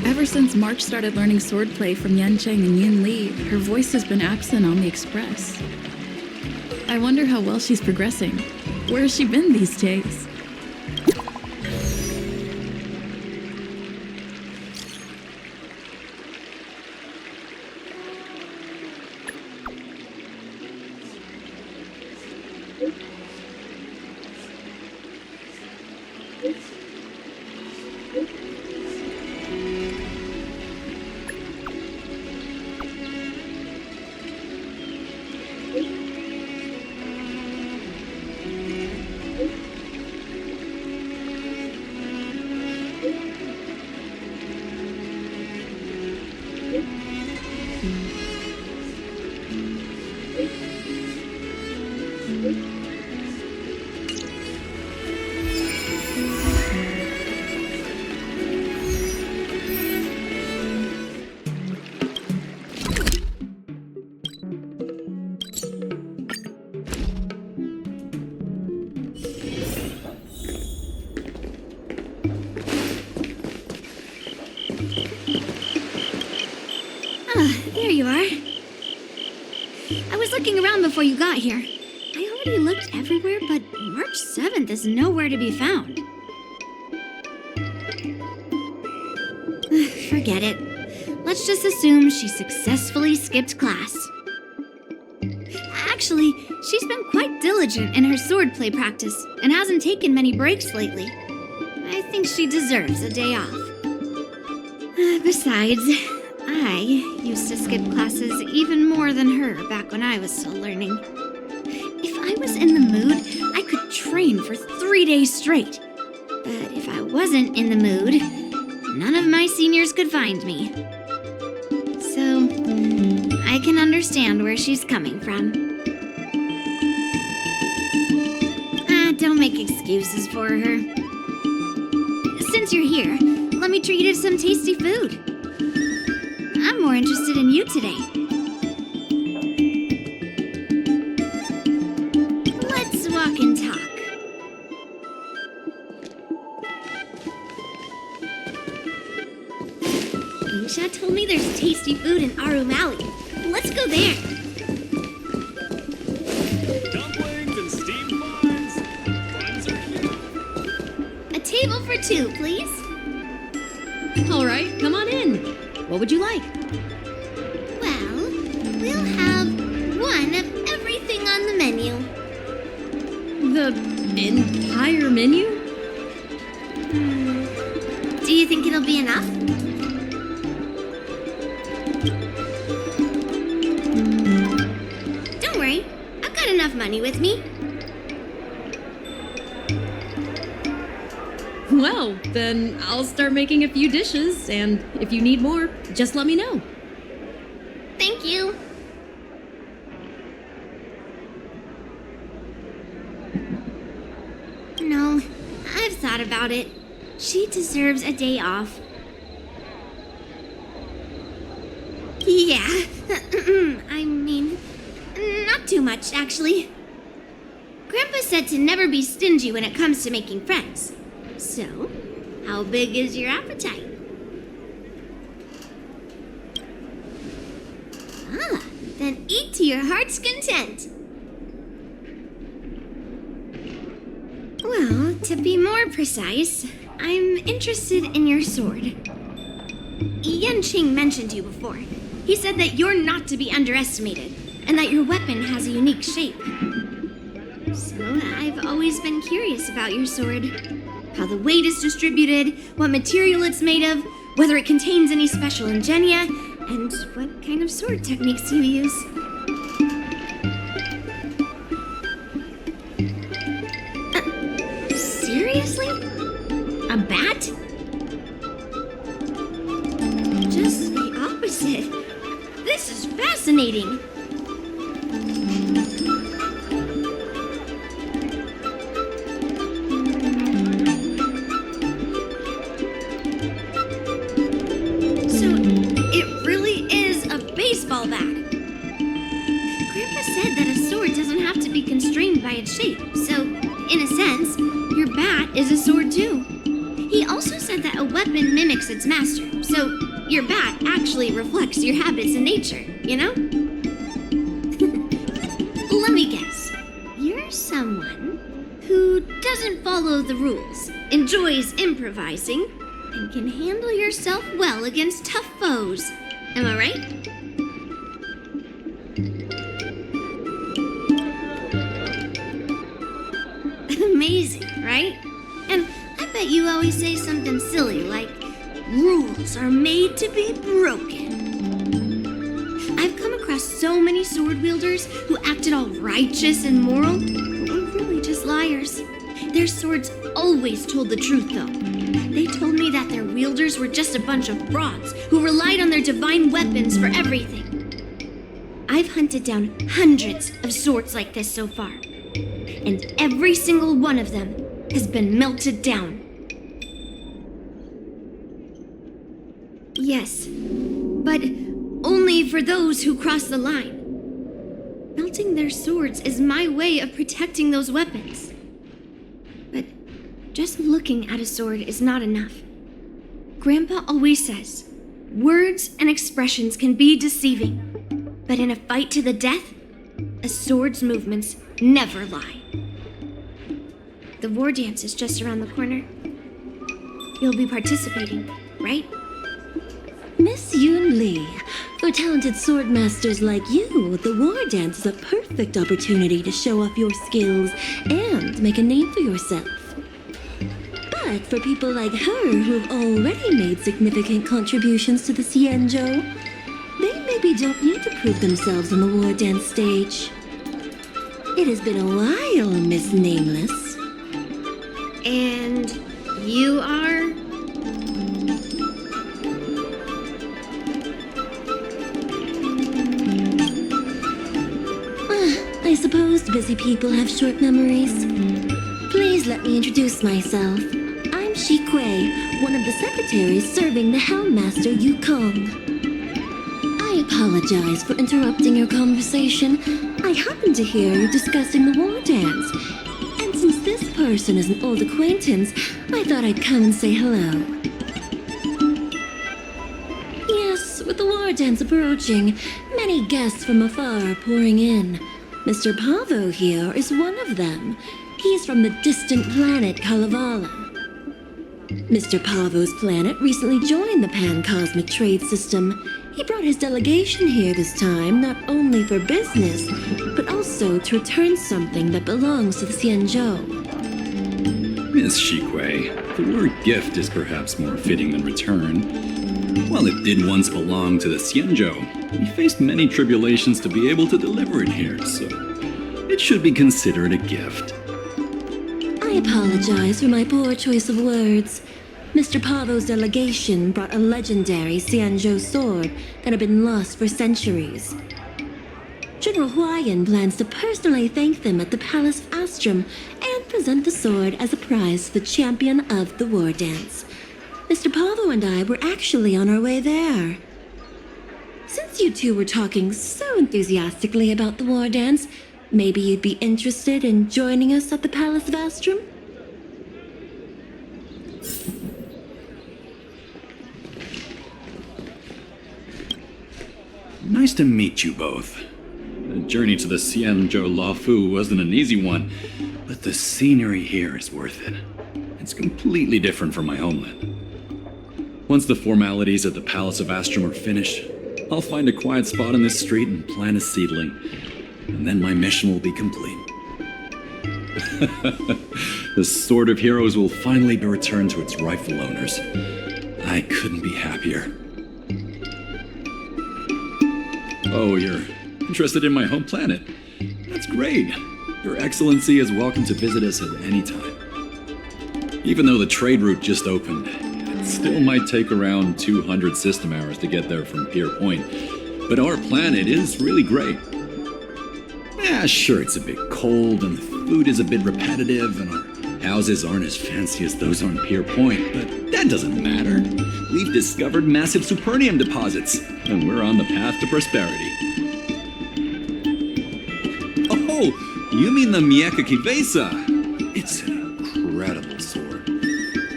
Ever since March started learning swordplay from Yan Cheng and Yun Li, her voice has been absent on the Express. I wonder how well she's progressing. Where has she been these days? There you are. I was looking around before you got here. I already looked everywhere, but March 7th is nowhere to be found. Forget it. Let's just assume she successfully skipped class. Actually, she's been quite diligent in her swordplay practice and hasn't taken many breaks lately. I think she deserves a day off. Besides, I used to skip classes even more than her back when I was still learning. If I was in the mood, I could train for 3 days straight. But if I wasn't in the mood, none of my seniors could find me. So, I can understand where she's coming from. Don't make excuses for her. Since you're here, let me treat you to some tasty food. I'm more interested in you today. Let's walk and talk. Aisha told me there's tasty food in Aru Valley. Let's go there. Dumplings and steamed buns. Buns are here. A table for two, please. All right, come on in. What would you like? Well, we'll have one of everything on the menu. The entire menu? Do you think it'll be enough? Don't worry, I've got enough money with me. Well, then I'll start making a few dishes, and if you need more, just let me know. Thank you. No, I've thought about it. She deserves a day off. Yeah, I mean, not too much, actually. Grandpa said to never be stingy when it comes to making friends. So, how big is your appetite? Then eat to your heart's content. Well, to be more precise, I'm interested in your sword. Yan Qing mentioned you before. He said that you're not to be underestimated, and that your weapon has a unique shape. So, I've always been curious about your sword. How the weight is distributed, what material it's made of, whether it contains any special ingenia, and what kind of sword techniques you use. Seriously? A bat? Just the opposite. This is fascinating. Baseball bat. Grandpa said that a sword doesn't have to be constrained by its shape, so, in a sense, your bat is a sword too. He also said said that a weapon mimics its master, so your bat actually reflects your habits and nature, you know? Let me guess. You're someone who doesn't follow the rules, enjoys improvising, and can handle yourself well against tough foes. Am I right? Amazing, right? And I bet you always say something silly like, rules are made to be broken. I've come across so many sword wielders who acted all righteous and moral, but were really just liars. Their swords always told the truth, though. They told me that their wielders were just a bunch of frauds who relied on their divine weapons for everything. I've hunted down hundreds of swords like this so far, and every single one of them has been melted down. Yes, but only for those who cross the line. Melting their swords is my way of protecting those weapons. But just looking at a sword is not enough. Grandpa always says, words and expressions can be deceiving, but in a fight to the death, a sword's movements never lie. The war dance is just around the corner. You'll be participating, right? Miss Yoon Lee, for talented sword masters like you, the war dance is a perfect opportunity to show off your skills and make a name for yourself. But for people like her who have already made significant contributions to the Xianzhou, they maybe don't need to prove themselves on the war dance stage. It has been a while, Miss Nameless. And you are? I suppose busy people have short memories. Please let me introduce myself. I'm Shi Kui, one of the secretaries serving the Helmmaster Yukong. I apologize for interrupting your conversation. I happened to hear you discussing the war dance. And since this person is an old acquaintance, I thought I'd come and say hello. Yes, with the war dance approaching, many guests from afar are pouring in. Mr. Pavo here is one of them. He's from the distant planet Kalevala. Mr. Pavo's planet recently joined the Pan-Cosmic Trade System. He brought his delegation here this time, not only for business, but also to return something that belongs to the Xianzhou. Miss Shikui, the word gift is perhaps more fitting than return. While it did once belong to the Xianzhou, we faced many tribulations to be able to deliver it here, so it should be considered a gift. I apologize for my poor choice of words. Mr. Pavo's delegation brought a legendary Xianzhou sword that had been lost for centuries. General Huayan plans to personally thank them at the Palace of Astrum and present the sword as a prize to the champion of the war dance. Mr. Pavo and I were actually on our way there. Since you two were talking so enthusiastically about the war dance, maybe you'd be interested in joining us at the Palace of Astrum? Nice to meet you both. The journey to the Xianzhou Lafu wasn't an easy one, but the scenery here is worth it. It's completely different from my homeland. Once the formalities at the Palace of Astrum are finished, I'll find a quiet spot in this street and plant a seedling, and then my mission will be complete. The Sword of Heroes will finally be returned to its rightful owners. I couldn't be happier. Oh, you're interested in my home planet? That's great. Your Excellency is welcome to visit us at any time. Even though the trade route just opened, it still might take around 200 system hours to get there from Pier Point. But our planet is really great. Yeah, sure, it's a bit cold and the food is a bit repetitive and our houses aren't as fancy as those on Pier Point, but that doesn't matter. We've discovered massive supernium deposits, and we're on the path to prosperity. Oh, you mean the Mieka Kivesa? It's an incredible sword.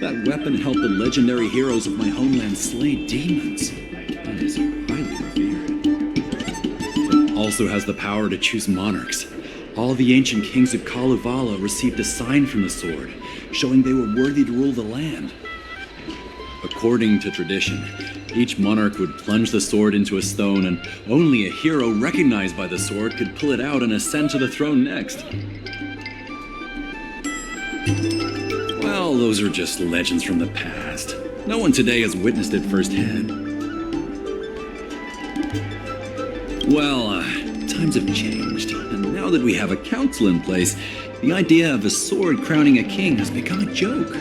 That weapon helped the legendary heroes of my homeland slay demons. That is highly revered. It also has the power to choose monarchs. All the ancient kings of Kalevala received a sign from the sword, showing they were worthy to rule the land. According to tradition, each monarch would plunge the sword into a stone, and only a hero recognized by the sword could pull it out and ascend to the throne next. Well, those are just legends from the past. No one today has witnessed it firsthand. Well, times have changed, and now that we have a council in place, the idea of a sword crowning a king has become a joke.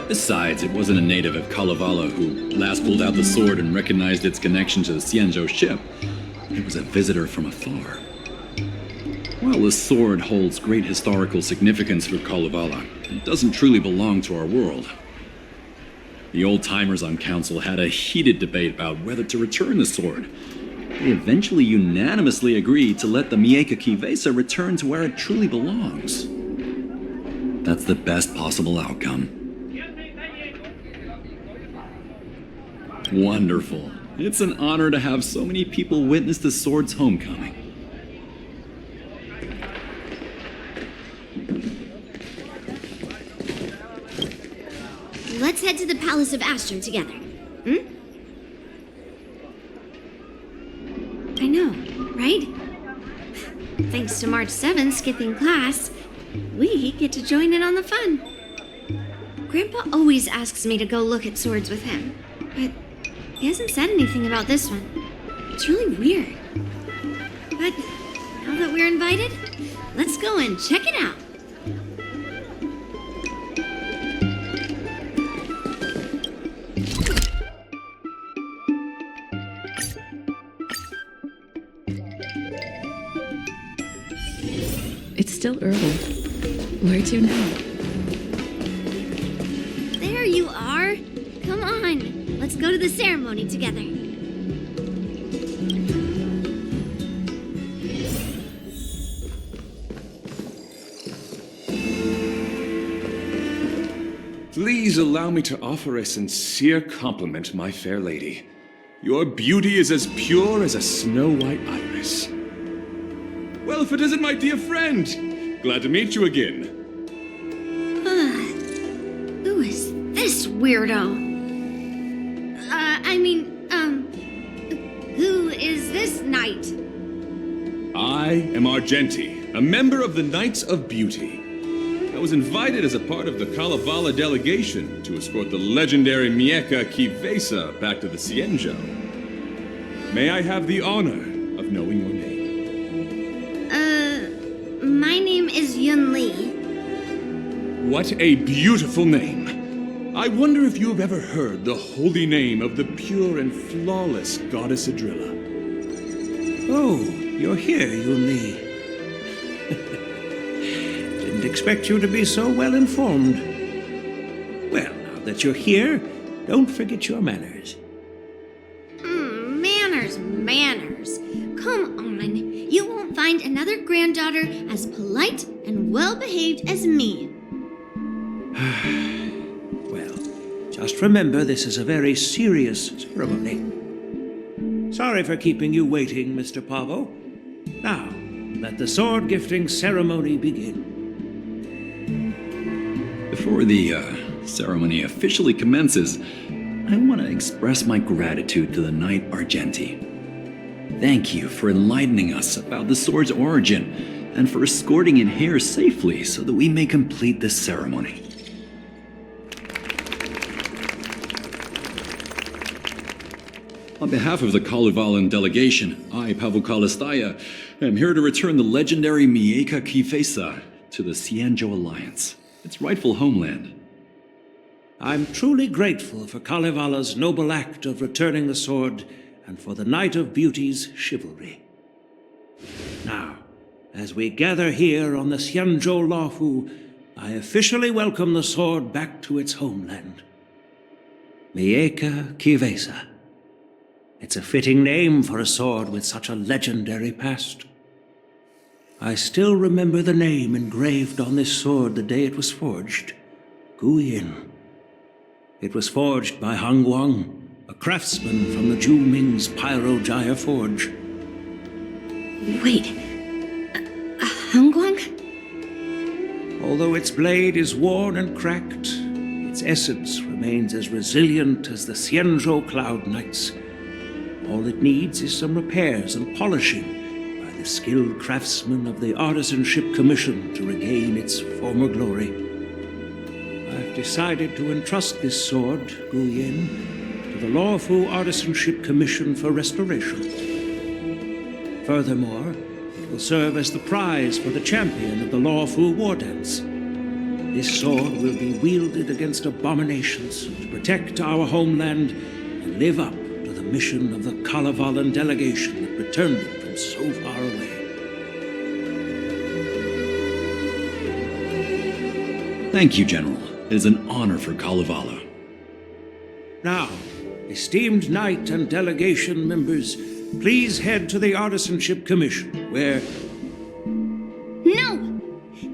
Besides, it wasn't a native of Kalevala who last pulled out the sword and recognized its connection to the Xianzhou ship. It was a visitor from afar. While the sword holds great historical significance for Kalevala, it doesn't truly belong to our world. The old-timers on council had a heated debate about whether to return the sword. They eventually unanimously agreed to let the Mieka Kivesa return to where it truly belongs. That's the best possible outcome. Wonderful. It's an honor to have so many people witness the sword's homecoming. Let's head to the Palace of Astrum together. I know, right? Thanks to March 7th skipping class, we get to join in on the fun. Grandpa always asks me to go look at swords with him, but he hasn't said anything about this one. It's really weird. But now that we're invited, let's go and check it out. It's still early. Where to now? There you are. Come on. Let's go to the ceremony together. Please allow me to offer a sincere compliment, my fair lady. Your beauty is as pure as a snow-white iris. Well, if it isn't my dear friend, glad to meet you again. Who is this weirdo? Who is this knight? I am Argenti, a member of the Knights of Beauty. I was invited as a part of the Kalevala delegation to escort the legendary Mieka Kivesa back to the Xianzhou. May I have the honor of knowing your name? My name is Yun Li. What a beautiful name! I wonder if you have ever heard the holy name of the pure and flawless goddess Adrilla. Oh, you're here, Yun Li. Didn't expect you to be so well informed. Well, now that you're here, don't forget your manners. Manners. Come on. You won't find another granddaughter as polite and well-behaved as me. Well, just remember this is a very serious ceremony. Sorry for keeping you waiting, Mr. Pavo. Now, let the sword gifting ceremony begin. Before the ceremony officially commences, I want to express my gratitude to the Knight Argenti. Thank you for enlightening us about the sword's origin and for escorting it here safely so that we may complete this ceremony. On behalf of the Kalevalan delegation, I, Pavel Kalistaya, am here to return the legendary Mieka Kivesa to the Xianzhou Alliance, its rightful homeland. I'm truly grateful for Kalevala's noble act of returning the sword and for the Knight of Beauty's chivalry. Now, as we gather here on the Xianzhou Laofu, I officially welcome the sword back to its homeland. Mieka Kivesa. It's a fitting name for a sword with such a legendary past. I still remember the name engraved on this sword the day it was forged. Guyin. It was forged by Han Guang, a craftsman from the Zhu Ming's Pyrojaya Forge. Wait. Hongguang? Although its blade is worn and cracked, its essence remains as resilient as the Xianzhou Cloud Knights. All it needs is some repairs and polishing by the skilled craftsmen of the Artisanship Commission to regain its former glory. I've decided to entrust this sword, Gu Yin, to the Lawfu Artisanship Commission for restoration. Furthermore, it will serve as the prize for the champion of the Lawfu War Dance. This sword will be wielded against abominations to protect our homeland and live up to the mission of the Kalevalan delegation that returned it from so far away. Thank you, General. It is an honor for Kalevala. Now, esteemed knight and delegation members, please head to the Artisanship Commission, where... No!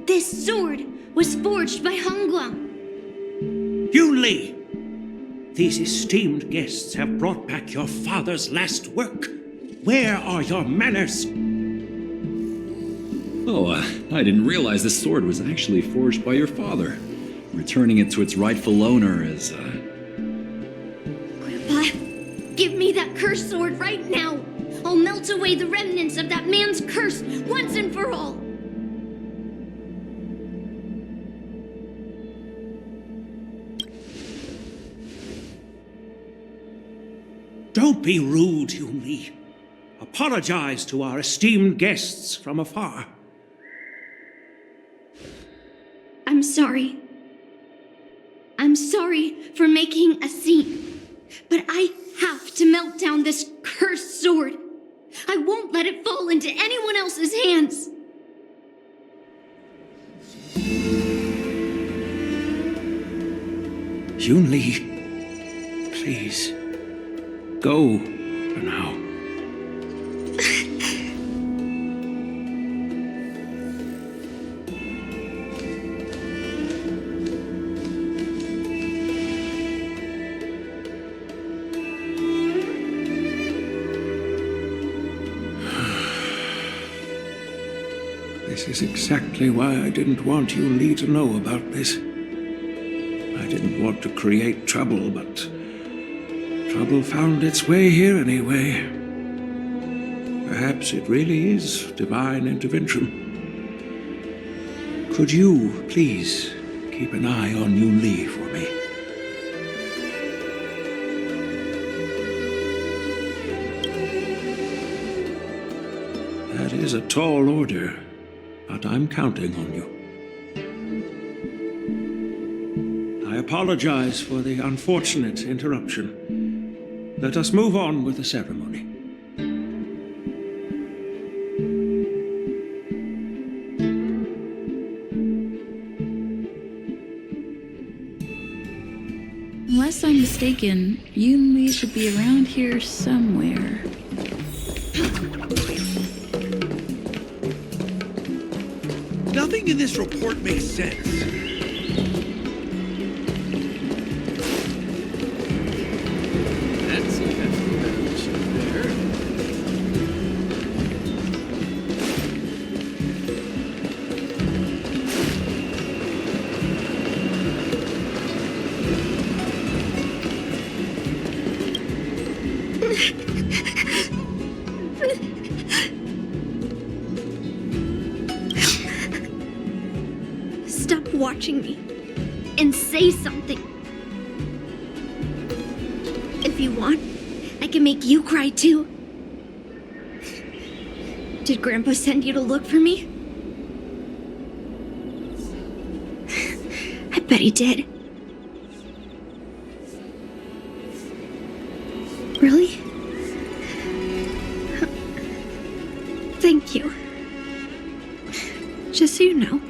This sword was forged by Hongguang. Yun Li! These esteemed guests have brought back your father's last work. Where are your manners? Oh, I didn't realize this sword was actually forged by your father. Returning it to its rightful owner is, Grandpa, give me that cursed sword right now. I'll melt away the remnants of that man's curse once and for all. Don't be rude, Yun Li. Apologize to our esteemed guests from afar. I'm sorry. I'm sorry for making a scene. But I have to melt down this cursed sword. I won't let it fall into anyone else's hands. Yun Li, please, go for now. This is exactly why I didn't want Yun Li to know about this. I didn't want to create trouble, but trouble found its way here anyway. Perhaps it really is divine intervention. Could you, please, keep an eye on Yun Li for me? That is a tall order, but I'm counting on you. I apologize for the unfortunate interruption. Let us move on with the ceremony. Unless I'm mistaken, Yun Li should be around here somewhere. Nothing in this report makes sense. That's a hefty membership there. Stop watching me and say something. If you want, I can make you cry too. Did Grandpa send you to look for me? I bet he did. Really? Thank you. Just so you know,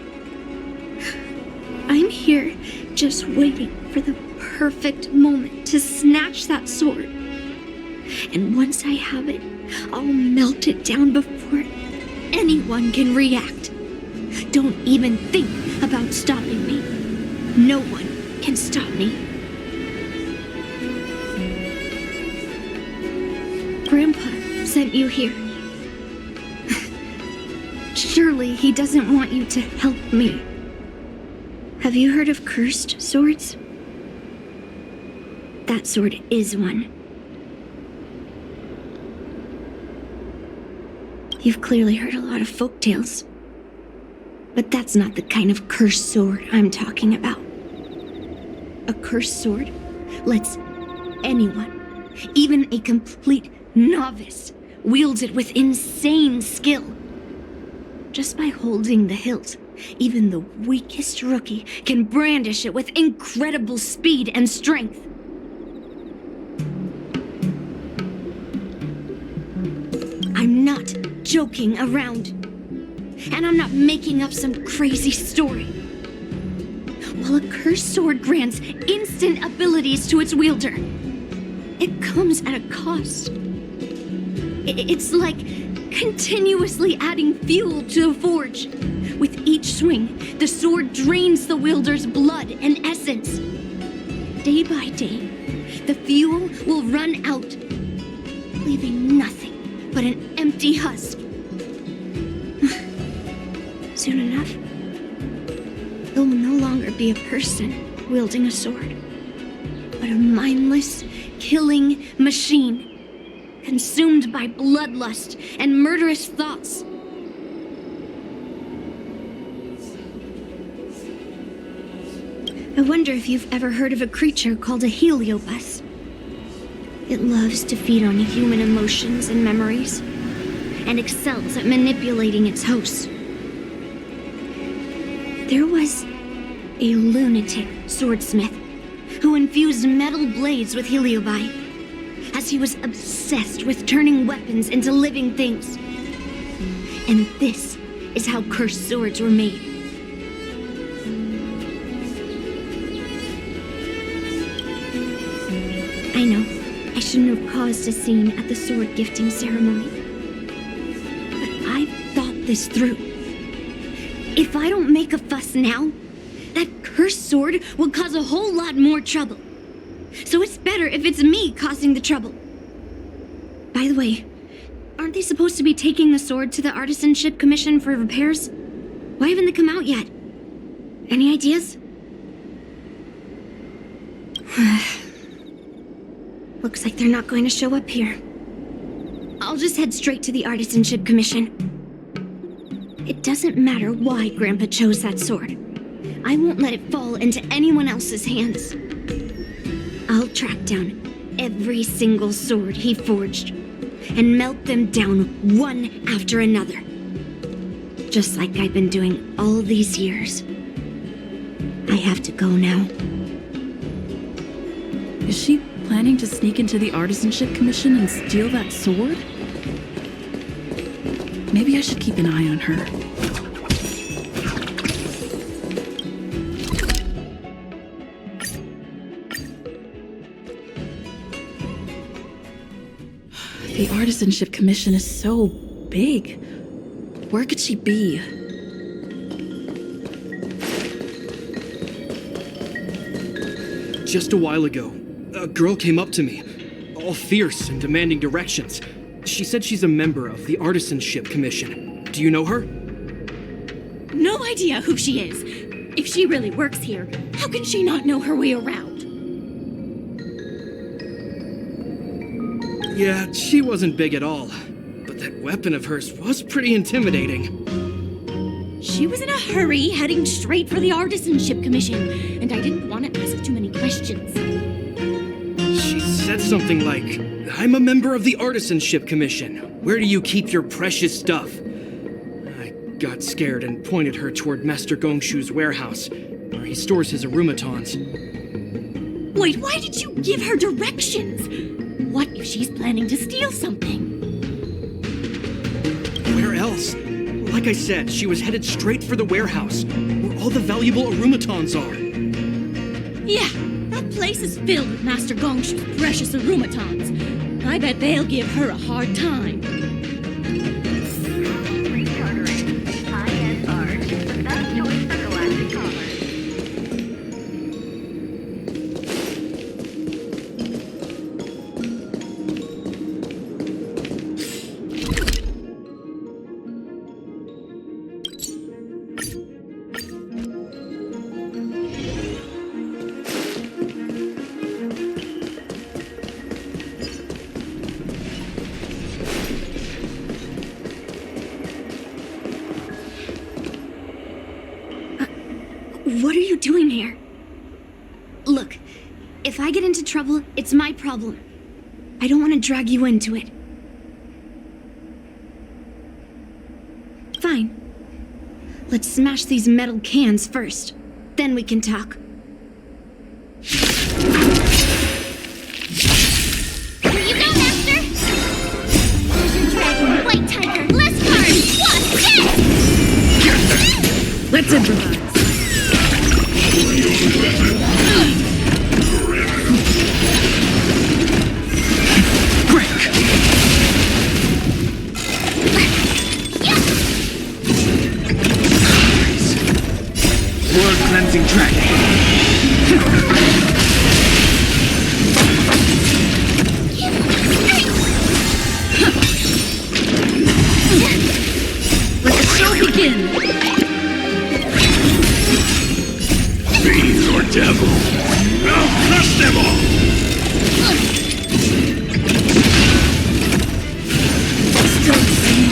I'm here just waiting for the perfect moment to snatch that sword. And once I have it, I'll melt it down before anyone can react. Don't even think about stopping me. No one can stop me. Grandpa sent you here. Surely he doesn't want you to help me. Have you heard of cursed swords? That sword is one. You've clearly heard a lot of folk tales. But that's not the kind of cursed sword I'm talking about. A cursed sword lets anyone, even a complete novice, wield it with insane skill. Just by holding the hilt, even the weakest rookie can brandish it with incredible speed and strength. I'm not joking around. And I'm not making up some crazy story. While a cursed sword grants instant abilities to its wielder, it comes at a cost. It's like continuously adding fuel to the forge. With each swing, the sword drains the wielder's blood and essence. Day by day, the fuel will run out, leaving nothing but an empty husk. Soon enough, it will no longer be a person wielding a sword, but a mindless, killing machine, consumed by bloodlust and murderous thoughts. I wonder if you've ever heard of a creature called a heliobus. It loves to feed on human emotions and memories, and excels at manipulating its hosts. There was a lunatic swordsmith who infused metal blades with heliobi, as he was obsessed with turning weapons into living things. And this is how cursed swords were made. I know, I shouldn't have caused a scene at the sword gifting ceremony. But I've thought this through. If I don't make a fuss now, that cursed sword will cause a whole lot more trouble. So it's better if it's me causing the trouble. By the way, aren't they supposed to be taking the sword to the Artisanship Commission for repairs? Why haven't they come out yet? Any ideas? Looks like they're not going to show up here. I'll just head straight to the Artisanship Commission. It doesn't matter why Grandpa chose that sword. I won't let it fall into anyone else's hands. I'll track down every single sword he forged and melt them down one after another. Just like I've been doing all these years. I have to go now. Is she planning to sneak into the Artisanship Commission and steal that sword? Maybe I should keep an eye on her. The Artisanship Commission is so big. Where could she be? Just a while ago, a girl came up to me, all fierce and demanding directions. She said she's a member of the Artisanship Commission. Do you know her? No idea who she is. If she really works here, how can she not know her way around? Yeah, she wasn't big at all. But that weapon of hers was pretty intimidating. She was in a hurry, heading straight for the Artisanship Commission, and I didn't want to ask too many questions. She said something like, "I'm a member of the Artisanship Commission. Where do you keep your precious stuff?" I got scared and pointed her toward Master Gongshu's warehouse, where he stores his arumatons. Wait, why did you give her directions? What if she's planning to steal something? Where else? Like I said, she was headed straight for the warehouse, where all the valuable arumatons are. Yeah, that place is filled with Master Gongshu's precious arumatons. I bet they'll give her a hard time. doing here? Look, if I get into trouble, it's my problem. I don't want to drag you into it. Fine. Let's smash these metal cans first. Then we can talk. Here you go, Master! Here's your dragon, White Tiger, Bliss card! What? Yes! Let's improvise. World cleansing dragon. Let the show begin. Fiends or devil, I'll crush them all! Still the same.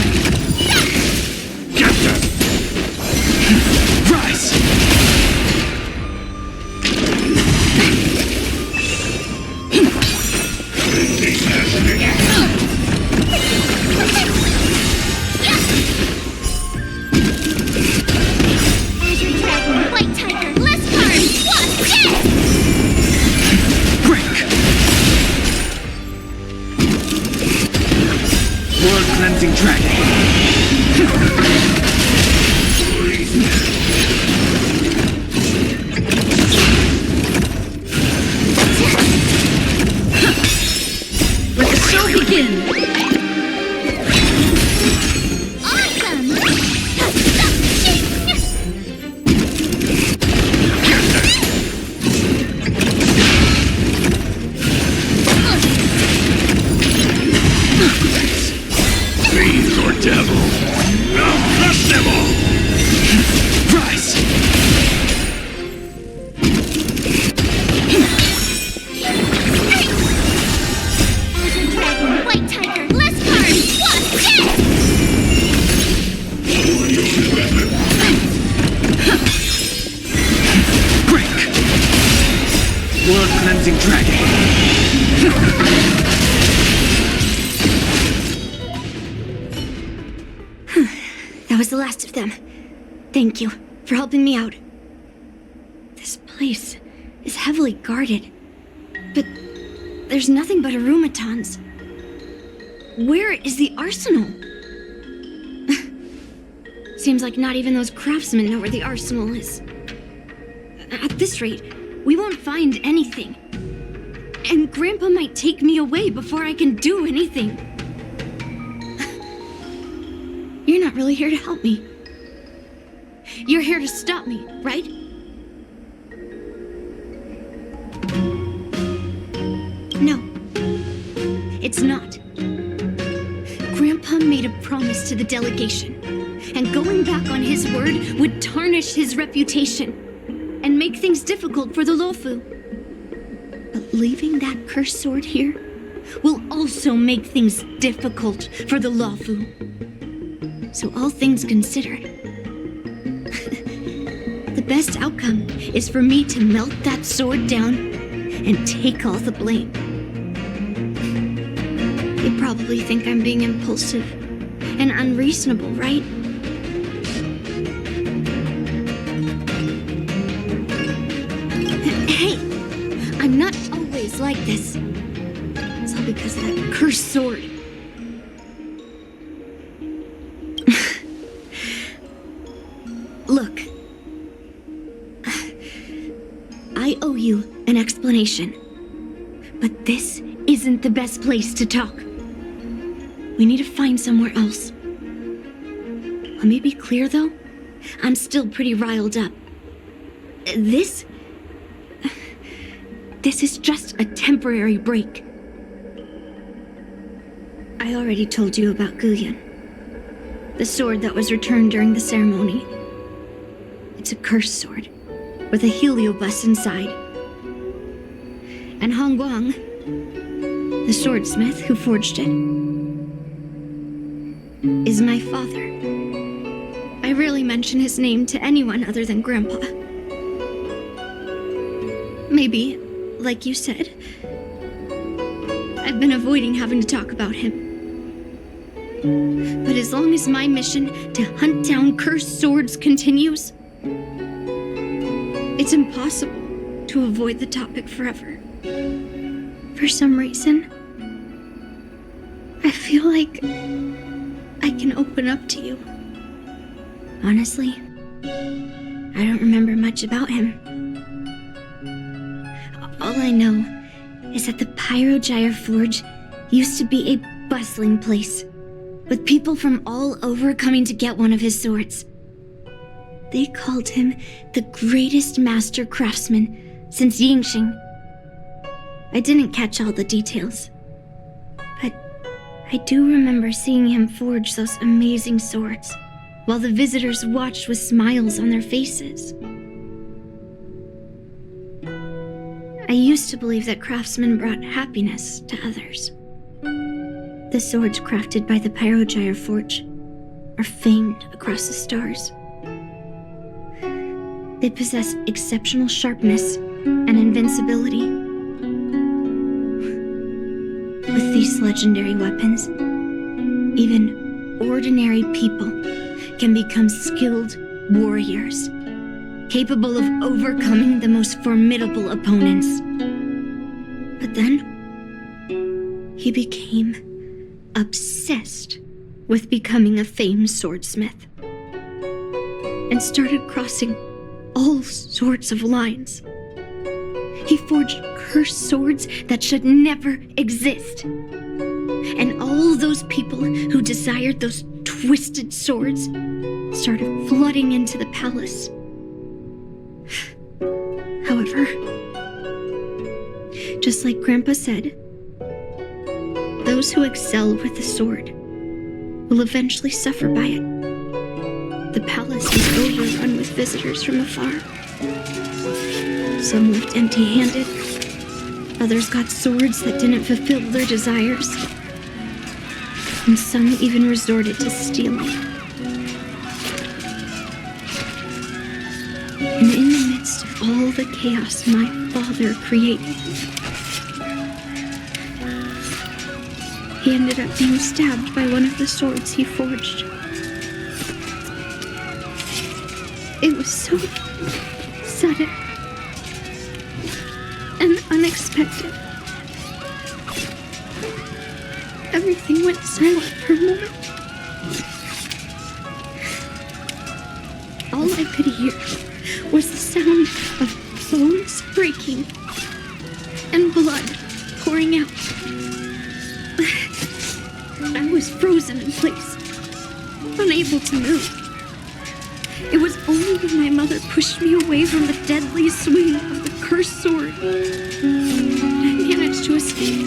Get them! Rise! Here's your dragon, White Tiger, Bliss card! What? Yes! Break! World cleansing dragon. Let the show begin. Awesome! Fiends or devil, I'll crush them all! Rise! Here's your dragon, White Tiger, Bliss card! What? Yes! Break! World cleansing dragon. That was the last of them. Thank you for helping me out. This place is heavily guarded, but there's nothing but arumatons. Where is the arsenal? Seems like not even those craftsmen know where the arsenal is. At this rate, we won't find anything. And Grandpa might take me away before I can do anything. You're not really here to help me. You're here to stop me, right? No, it's not. Grandpa made a promise to the delegation, and going back on his word would tarnish his reputation and make things difficult for the Lofu. But leaving that cursed sword here will also make things difficult for the Lofu. So all things considered, the best outcome is for me to melt that sword down and take all the blame. You probably think I'm being impulsive and unreasonable, right? Hey, I'm not always like this. It's all because of that cursed sword. Look, I owe you an explanation, but this isn't the best place to talk. We need to find somewhere else. Let me be clear, though. I'm still pretty riled up. This is just a temporary break. I already told you about Guyan, the sword that was returned during the ceremony. It's a cursed sword with a heliobus inside. And Hongguang, the swordsmith who forged it, is my father. I rarely mention his name to anyone other than Grandpa. Maybe, like you said, I've been avoiding having to talk about him. But as long as my mission to hunt down cursed swords continues, it's impossible to avoid the topic forever. For some reason, I feel like I can open up to you. Honestly, I don't remember much about him. All I know is that the Pyrogyre Forge used to be a bustling place, with people from all over coming to get one of his swords. They called him the greatest master craftsman since Yingxing. I didn't catch all the details, but I do remember seeing him forge those amazing swords, while the visitors watched with smiles on their faces. I used to believe that craftsmen brought happiness to others. The swords crafted by the Pyrogyre Forge are famed across the stars. They possess exceptional sharpness and invincibility. With these legendary weapons, even ordinary people can become skilled warriors, capable of overcoming the most formidable opponents. But then, he became obsessed with becoming a famed swordsmith, and started crossing all sorts of lines. He forged cursed swords that should never exist. And all those people who desired those twisted swords started flooding into the palace. However, just like Grandpa said, those who excel with the sword will eventually suffer by it. The palace is overrun with visitors from afar. Some left empty-handed. Others got swords that didn't fulfill their desires. And some even resorted to stealing. And in the midst of all the chaos my father created, he ended up being stabbed by one of the swords he forged. It was so sudden and unexpected. Everything went silent for a moment. All I could hear was the sound of bones breaking and blood pouring out. I was frozen in place, unable to move. It was only when my mother pushed me away from the deadly swing of the cursed sword that I managed to escape.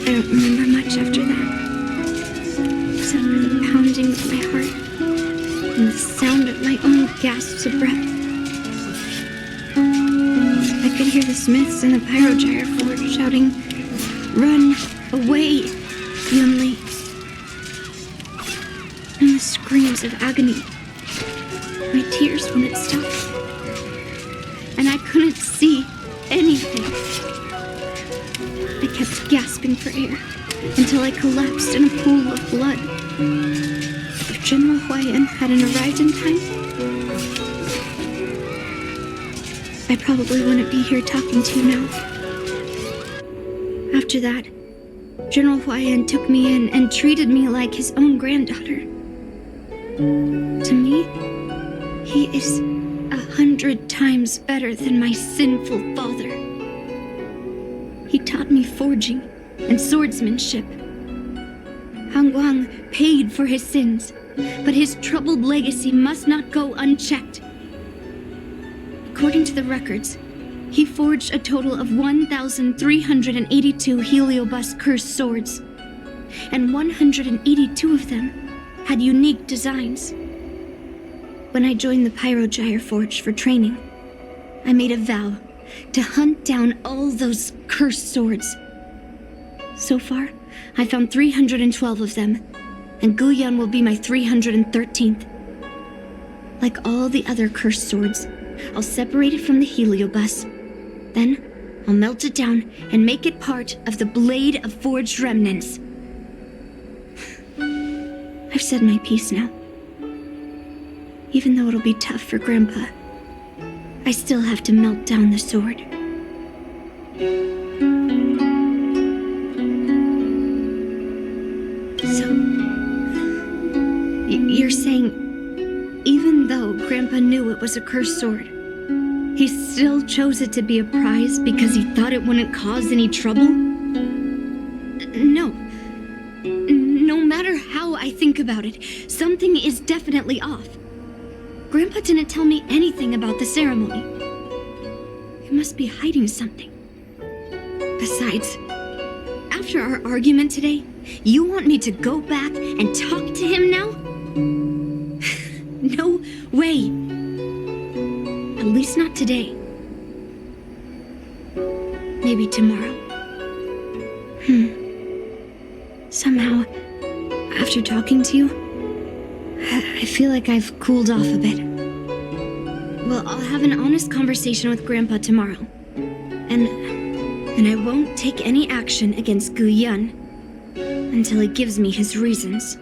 I don't remember much after that, except for the pounding of my heart and the sound of my own gasps of breath. I could hear the smiths in the Pyrogyre Forge shouting, "Run away, Yunli!" and the screams of agony. My tears wouldn't stop, and I couldn't see anything. I kept gasping for air until I collapsed in a pool of blood. If General Huayan hadn't arrived in time, I probably wouldn't be here talking to you now. After that, General Huayan took me in and treated me like his own granddaughter. To me, he is 100 times better than my sinful father. He taught me forging and swordsmanship. Han Guang paid for his sins, but his troubled legacy must not go unchecked. According to the records, he forged a total of 1,382 Heliobus cursed swords, and 182 of them had unique designs. When I joined the Pyrogyre Forge for training, I made a vow to hunt down all those cursed swords. So far, I found 312 of them, and Guyan will be my 313th. Like all the other cursed swords, I'll separate it from the Heliobus Then, I'll melt it down and make it part of the Blade of Forged Remnants. I've said my piece now. Even though it'll be tough for Grandpa, I still have to melt down the sword. So, you're saying, even though Grandpa knew it was a cursed sword, he still chose it to be a prize because he thought it wouldn't cause any trouble? No. No matter how I think about it, something is definitely off. Grandpa didn't tell me anything about the ceremony. He must be hiding something. Besides, after our argument today, you want me to go back and talk to him now? No way. At least not today. Maybe tomorrow. Somehow, after talking to you, I feel like I've cooled off a bit. Well, I'll have an honest conversation with Grandpa tomorrow. And I won't take any action against Gu Yun until he gives me his reasons.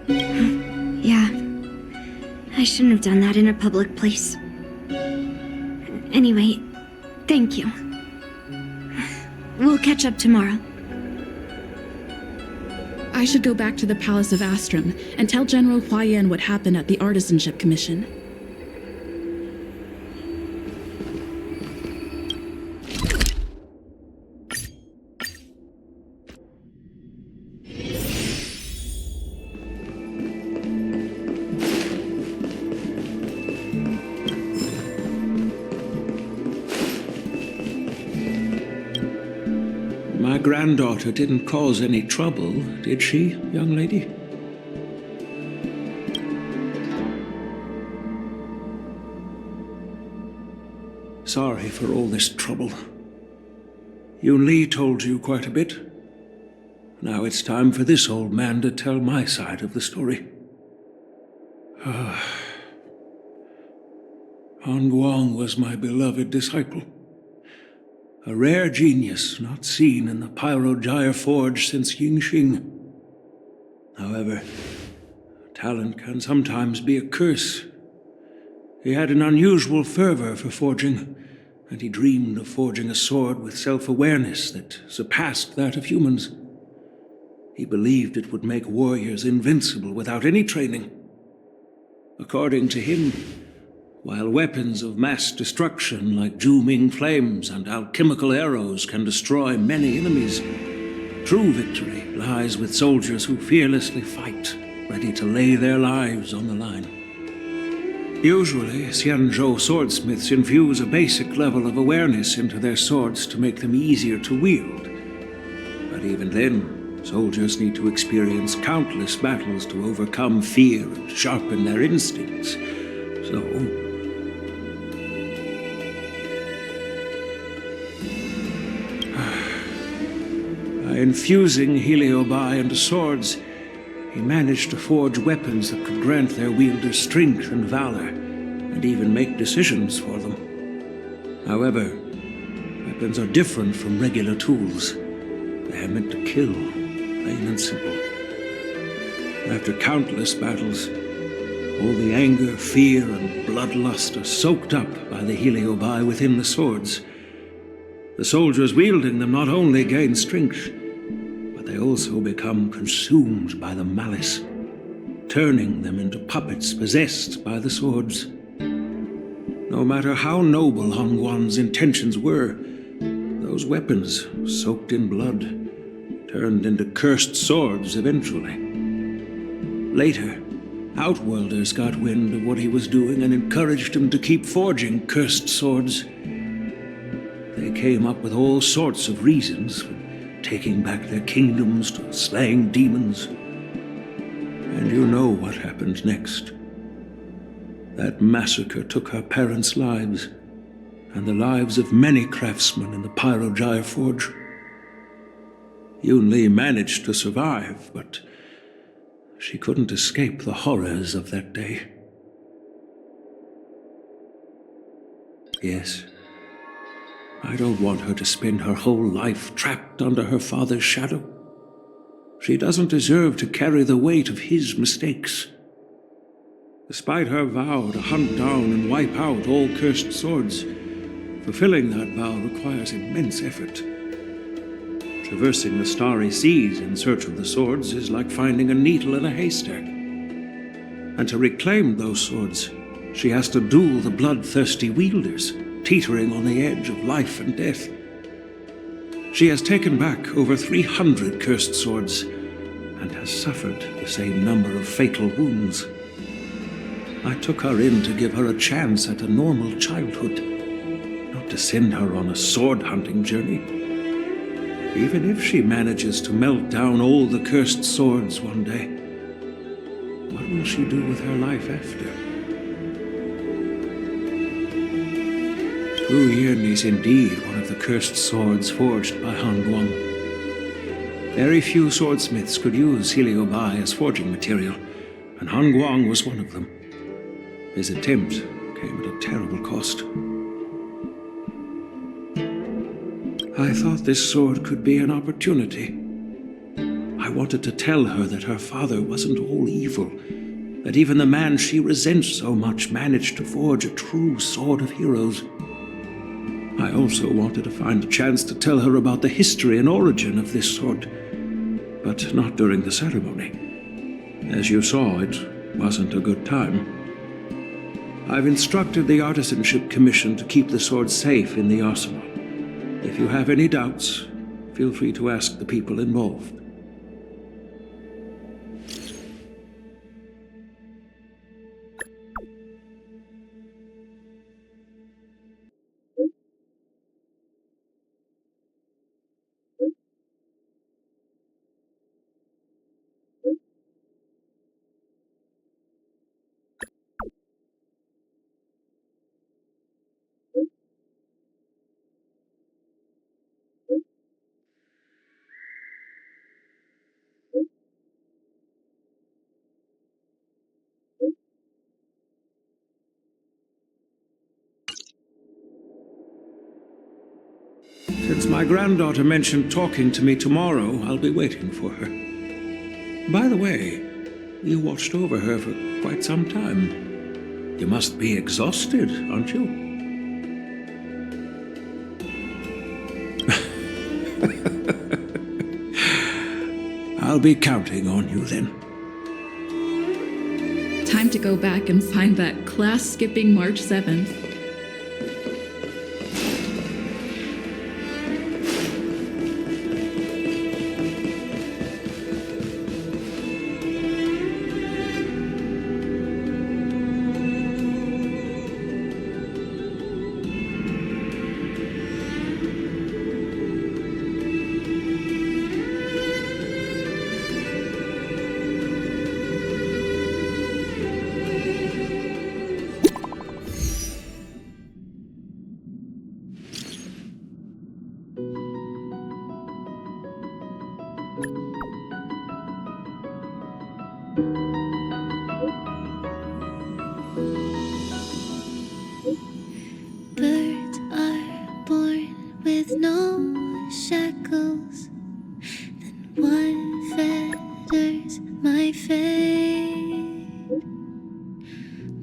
Yeah, I shouldn't have done that in a public place. Anyway, thank you. We'll catch up tomorrow. I should go back to the Palace of Astrum and tell General Huayan what happened at the Artisanship Commission. My granddaughter didn't cause any trouble, did she, young lady? Sorry for all this trouble. Yun Li told you quite a bit. Now it's time for this old man to tell my side of the story. Han Guang was my beloved disciple. A rare genius not seen in the Pyrogyre Forge since Yingxing. However, talent can sometimes be a curse. He had an unusual fervor for forging, and he dreamed of forging a sword with self-awareness that surpassed that of humans. He believed it would make warriors invincible without any training. According to him, while weapons of mass destruction like Zhu-Ming flames and alchemical arrows can destroy many enemies, true victory lies with soldiers who fearlessly fight, ready to lay their lives on the line. Usually, Xianzhou swordsmiths infuse a basic level of awareness into their swords to make them easier to wield. But even then, soldiers need to experience countless battles to overcome fear and sharpen their instincts. So, by infusing heliobi into swords, he managed to forge weapons that could grant their wielders strength and valor, and even make decisions for them. However, weapons are different from regular tools. They are meant to kill, plain and simple. After countless battles, all the anger, fear, and bloodlust are soaked up by the heliobi within the swords. The soldiers wielding them not only gain strength, but they also become consumed by the malice, turning them into puppets possessed by the swords. No matter how noble Han Guan's intentions were, those weapons, soaked in blood, turned into cursed swords eventually. Later, Outworlders got wind of what he was doing and encouraged him to keep forging cursed swords. They came up with all sorts of reasons for taking back their kingdoms, to slaying demons. And you know what happened next. That massacre took her parents' lives, and the lives of many craftsmen in the Pyrogyre Forge. Yun Li managed to survive, but she couldn't escape the horrors of that day. Yes. I don't want her to spend her whole life trapped under her father's shadow. She doesn't deserve to carry the weight of his mistakes. Despite her vow to hunt down and wipe out all cursed swords, fulfilling that vow requires immense effort. Traversing the starry seas in search of the swords is like finding a needle in a haystack. And to reclaim those swords, she has to duel the bloodthirsty wielders, teetering on the edge of life and death. She has taken back over 300 cursed swords and has suffered the same number of fatal wounds. I took her in to give her a chance at a normal childhood, not to send her on a sword-hunting journey. Even if she manages to melt down all the cursed swords one day, what will she do with her life after? Wu Yin is indeed one of the cursed swords forged by Han Guang. Very few swordsmiths could use Heliobai as forging material, and Han Guang was one of them. His attempt came at a terrible cost. I thought this sword could be an opportunity. I wanted to tell her that her father wasn't all evil, that even the man she resents so much managed to forge a true sword of heroes. I also wanted to find a chance to tell her about the history and origin of this sword, but not during the ceremony. As you saw, it wasn't a good time. I've instructed the Artisanship Commission to keep the sword safe in the arsenal. If you have any doubts, feel free to ask the people involved. Since my granddaughter mentioned talking to me tomorrow, I'll be waiting for her. By the way, you watched over her for quite some time. You must be exhausted, aren't you? I'll be counting on you then. Time to go back and find that class-skipping March 7th. Birds are born with no shackles, then what fetters my fate?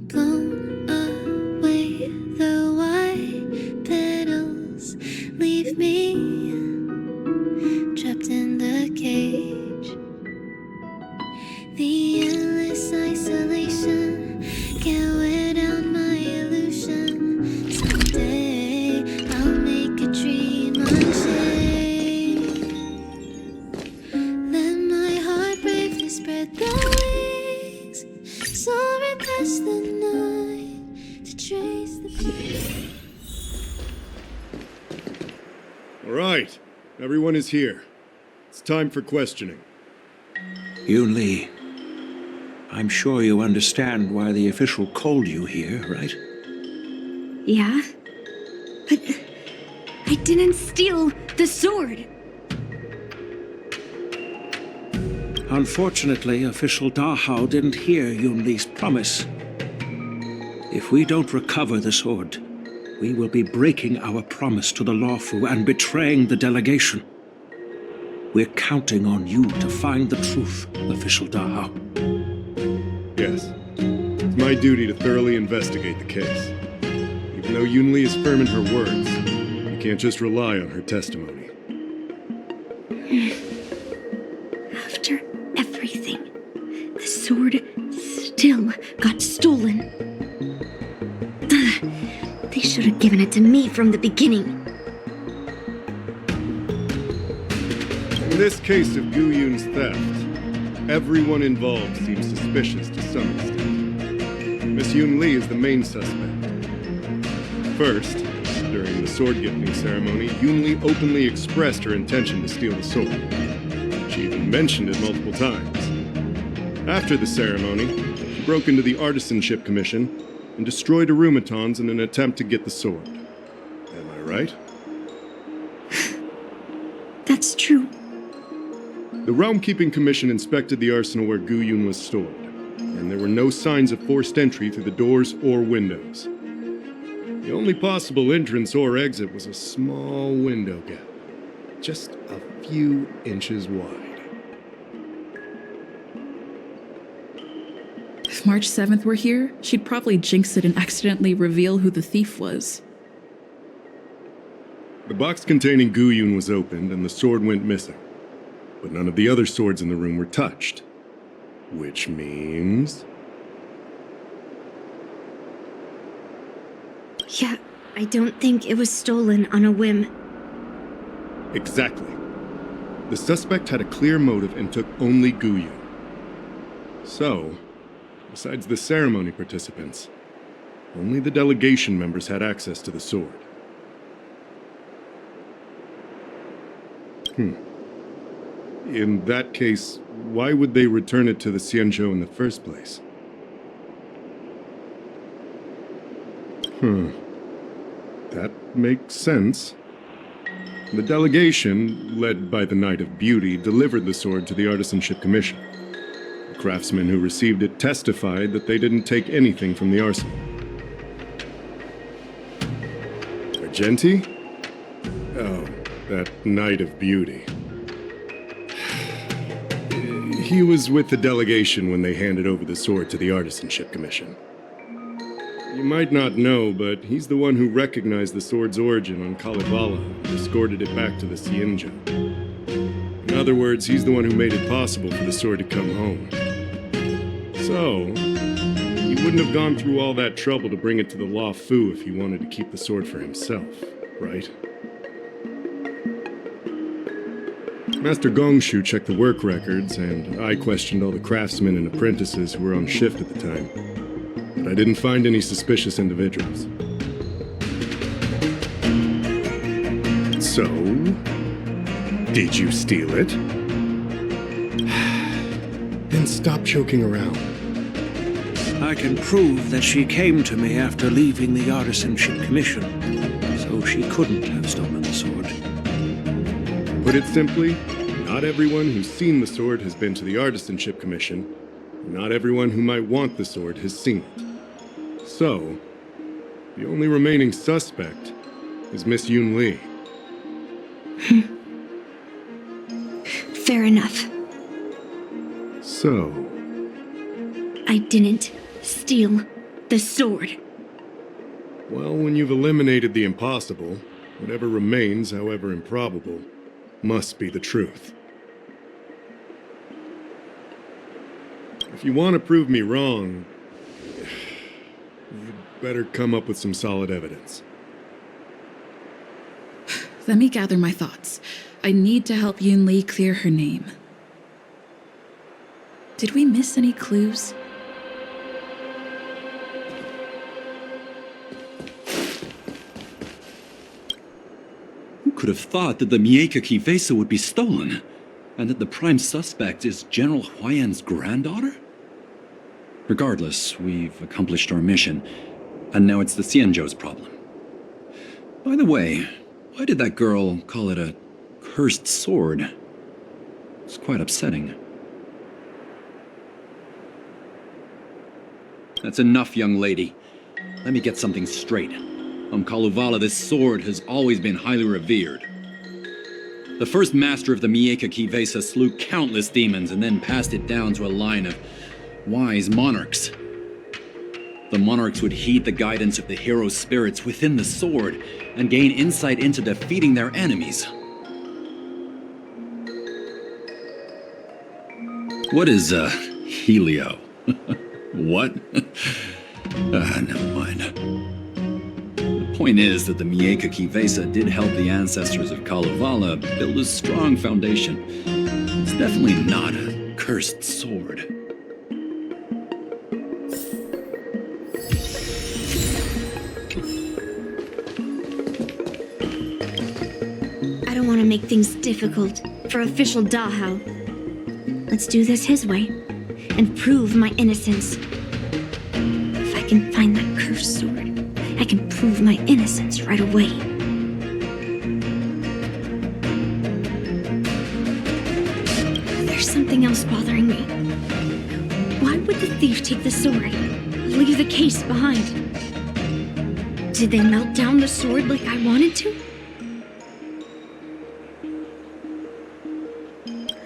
Blown away the white petals, leave me trapped in the cage. The endless isolation can't wear down my illusion. Someday I'll make a dream unchained. Let my heart bravely spread the wings, soaring past the night to trace the peace. All right, everyone is here. It's time for questioning. Yun Li, I'm sure you understand why the official called you here, right? Yeah? But I didn't steal the sword. Unfortunately, official Dahao didn't hear Yun Li's promise. If we don't recover the sword, we will be breaking our promise to the Lawfu and betraying the delegation. We're counting on you to find the truth, Official Dahao. Yes. It's my duty to thoroughly investigate the case. Even though Yunli is firm in her words, you can't just rely on her testimony. After everything, the sword still got stolen. They should have given it to me from the beginning. In this case of Gu Yun's theft, everyone involved seems suspicious to some extent. Miss Yunli is the main suspect. First, during the sword gifting ceremony, Yunli openly expressed her intention to steal the sword. She even mentioned it multiple times. After the ceremony, she broke into the Artisanship Commission and destroyed Arumatons in an attempt to get the sword. Am I right? That's true. The Realm Keeping Commission inspected the arsenal where Gu Yun was stored, and there were no signs of forced entry through the doors or windows. The only possible entrance or exit was a small window gap, just a few inches wide. If March 7th were here, she'd probably jinx it and accidentally reveal who the thief was. The box containing Gu Yun was opened and the sword went missing. But none of the other swords in the room were touched. Which means... Yeah, I don't think it was stolen on a whim. Exactly. The suspect had a clear motive and took only Gu Yun. So, besides the ceremony participants, only the delegation members had access to the sword. In that case, why would they return it to the Xianzhou in the first place? That makes sense. The delegation, led by the Knight of Beauty, delivered the sword to the Artisanship Commission. The craftsmen who received it testified that they didn't take anything from the arsenal. Argenti? Oh, that Knight of Beauty. He was with the delegation when they handed over the sword to the Artisanship Commission. You might not know, but he's the one who recognized the sword's origin on Kalevala and escorted it back to the Xianzhou. In other words, he's the one who made it possible for the sword to come home. So, he wouldn't have gone through all that trouble to bring it to the Lawfu if he wanted to keep the sword for himself, right? Master Gongshu checked the work records, and I questioned all the craftsmen and apprentices who were on shift at the time. But I didn't find any suspicious individuals. So, did you steal it? Then stop joking around. I can prove that she came to me after leaving the Artisanship Commission, so she couldn't have stolen the sword. Put it simply, not everyone who's seen the sword has been to the Artisanship Commission, and not everyone who might want the sword has seen it. So, the only remaining suspect is Miss Yunli. Fair enough. So... I didn't steal the sword. Well, when you've eliminated the impossible, whatever remains, however improbable, must be the truth. If you want to prove me wrong, you'd better come up with some solid evidence. Let me gather my thoughts. I need to help Yunli clear her name. Did we miss any clues? Who could have thought that the Mieka Kivesa would be stolen? And that the prime suspect is General Huayan's granddaughter? Regardless, we've accomplished our mission, and now it's the Xianzhou's problem. By the way, why did that girl call it a cursed sword? It's quite upsetting. That's enough, young lady. Let me get something straight. On Kalevala, this sword has always been highly revered. The first master of the Mieka Kivesa slew countless demons and then passed it down to a line of wise monarchs. The monarchs would heed the guidance of the hero spirits within the sword and gain insight into defeating their enemies. What is, Helio? What? Never mind. The point is that the Mieka Kivesa did help the ancestors of Kalevala build a strong foundation. It's definitely not a cursed sword. I don't want to make things difficult for official Dahao. Let's do this his way and prove my innocence. If I can find that cursed sword, I can prove my innocence right away. There's something else bothering me. Why would the thief take the sword, leave the case behind? Did they melt down the sword like I wanted to?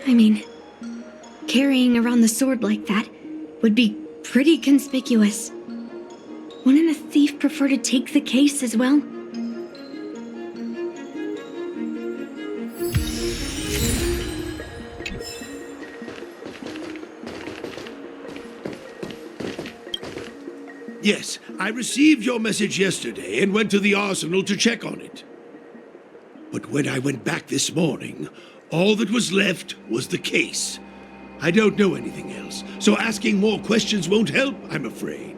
I mean, carrying around the sword like that would be pretty conspicuous. Wouldn't a thief prefer to take the case as well? Yes, I received your message yesterday and went to the arsenal to check on it. But when I went back this morning, all that was left was the case. I don't know anything else, so asking more questions won't help, I'm afraid.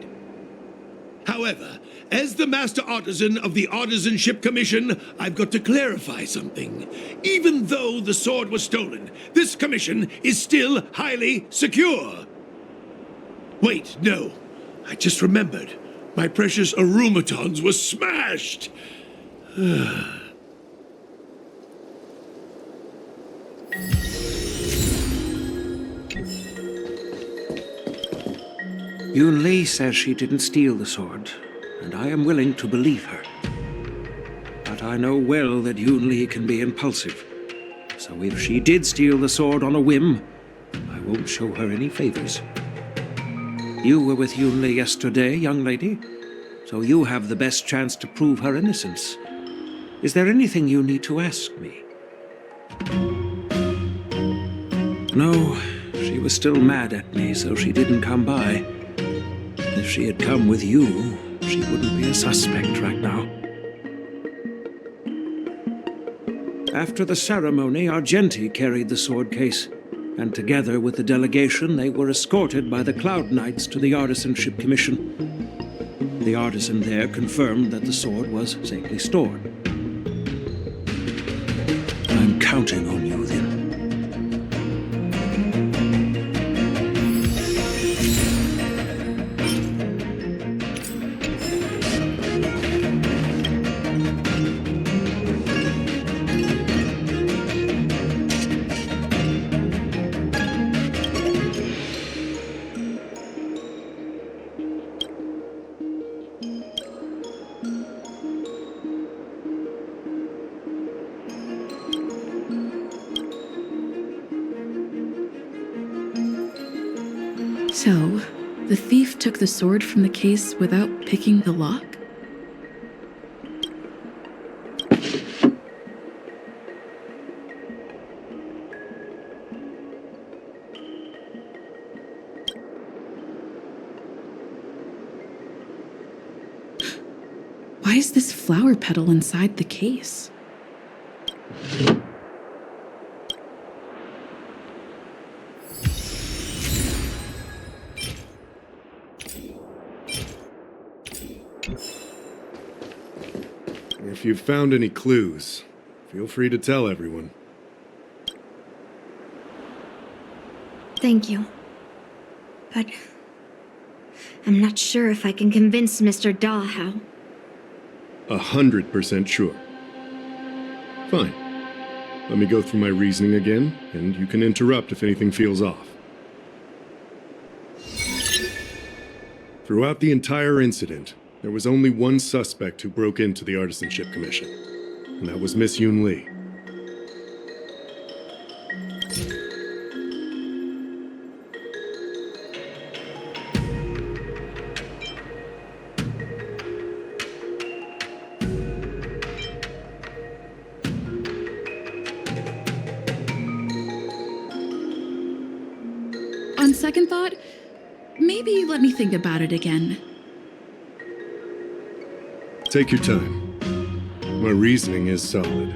However, as the Master Artisan of the Artisanship Commission, I've got to clarify something. Even though the sword was stolen, this commission is still highly secure. Wait, no. I just remembered. My precious aromatons were smashed. Yun Li says she didn't steal the sword, and I am willing to believe her. But I know well that Yun Li can be impulsive, so if she did steal the sword on a whim, I won't show her any favors. You were with Yun Li yesterday, young lady, so you have the best chance to prove her innocence. Is there anything you need to ask me? No, she was still mad at me, so she didn't come by. If she had come with you, she wouldn't be a suspect right now. After the ceremony, Argenti carried the sword case, and together with the delegation, they were escorted by the Cloud Knights to the Artisanship Commission. The artisan there confirmed that the sword was safely stored. I'm counting on you, then. So, the thief took the sword from the case without picking the lock? Why is this flower petal inside the case? If you've found any clues, feel free to tell everyone. Thank you. But I'm not sure if I can convince Mr. Dahao. 100% sure. Fine. Let me go through my reasoning again, and you can interrupt if anything feels off. Throughout the entire incident, there was only one suspect who broke into the Artisanship Commission, and that was Miss Yoon Lee. On second thought, maybe let me think about it again. Take your time. My reasoning is solid.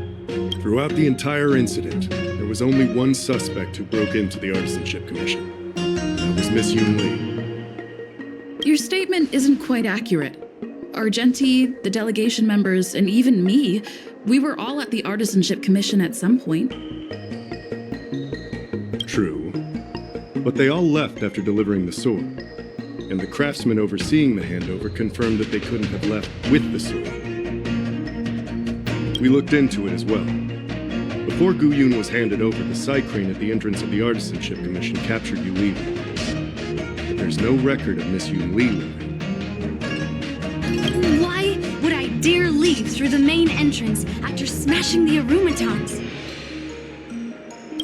Throughout the entire incident, there was only one suspect who broke into the Artisanship Commission. That was Miss Yoon Lee. Your statement isn't quite accurate. Argenti, the delegation members, and even me, we were all at the Artisanship Commission at some point. True. But they all left after delivering the sword. And the craftsman overseeing the handover confirmed that they couldn't have left with the sword. We looked into it as well. Before Gu Yun was handed over, the side crane at the entrance of the Artisanship Commission captured you leaving. But there's no record of Miss Yoon Lee leaving. Why would I dare leave through the main entrance after smashing the aromatons?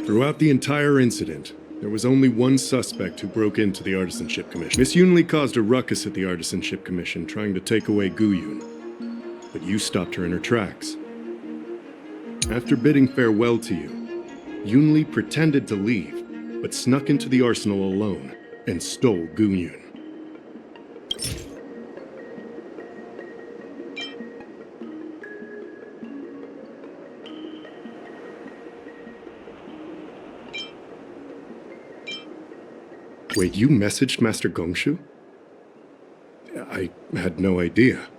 Throughout the entire incident, there was only one suspect who broke into the Artisanship Commission. Miss Yoon Lee caused a ruckus at the Artisanship Commission, trying to take away Gu Yun. But you stopped her in her tracks. After bidding farewell to you, Yoon Lee pretended to leave, but snuck into the arsenal alone and stole Gu Yun. Wait, you messaged Master Gongshu? I had no idea.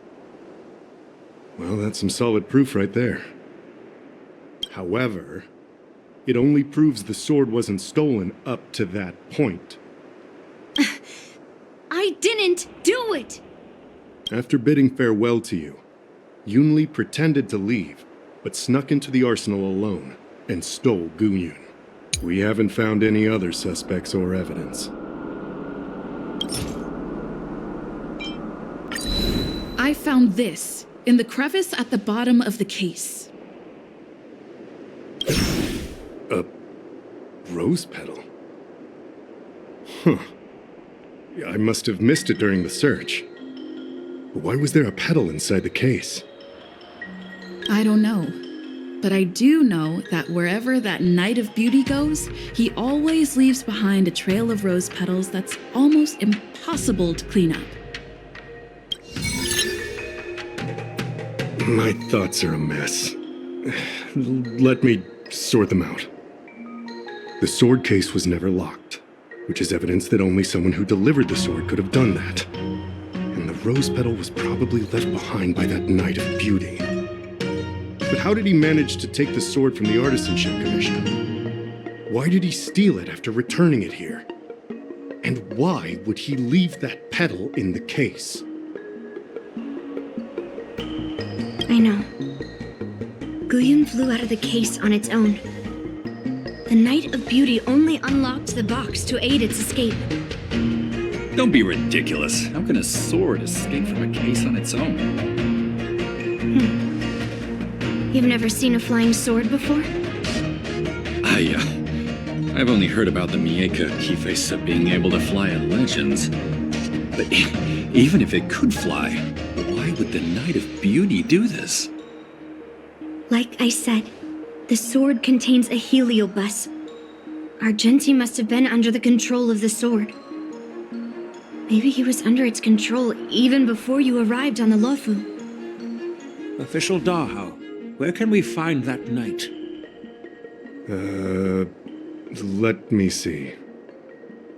Well, that's some solid proof right there. However, it only proves the sword wasn't stolen up to that point. I didn't do it! After bidding farewell to you, Yoon Lee pretended to leave, but snuck into the arsenal alone and stole Gu Yun. We haven't found any other suspects or evidence. I found this in the crevice at the bottom of the case. A rose petal? Huh. I must have missed it during the search. But why was there a petal inside the case? I don't know. But I do know that wherever that Knight of Beauty goes, he always leaves behind a trail of rose petals that's almost impossible to clean up. My thoughts are a mess. Let me sort them out. The sword case was never locked, which is evidence that only someone who delivered the sword could have done that. And the rose petal was probably left behind by that Knight of Beauty. But how did he manage to take the sword from the Artisanship Commission? Why did he steal it after returning it here? And why would he leave that petal in the case? I know. Gu Yun flew out of the case on its own. The Knight of Beauty only unlocked the box to aid its escape. Don't be ridiculous. How can a sword escape from a case on its own? You've never seen a flying sword before? I've only heard about the Mieka Kifesa being able to fly in legends. But even if it could fly, why would the Knight of Beauty do this? Like I said, the sword contains a heliobus. Argenti must have been under the control of the sword. Maybe he was under its control even before you arrived on the Lofu. Official Dahao, where can we find that knight? Let me see.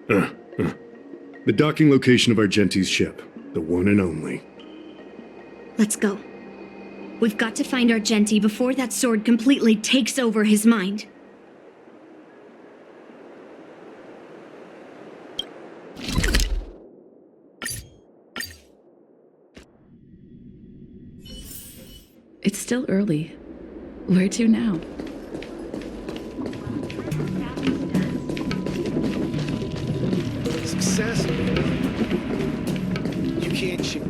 The docking location of Argenti's ship, the one and only. Let's go. We've got to find Argenti before that sword completely takes over his mind. It's still early. Where to now? Success. You can't shoot.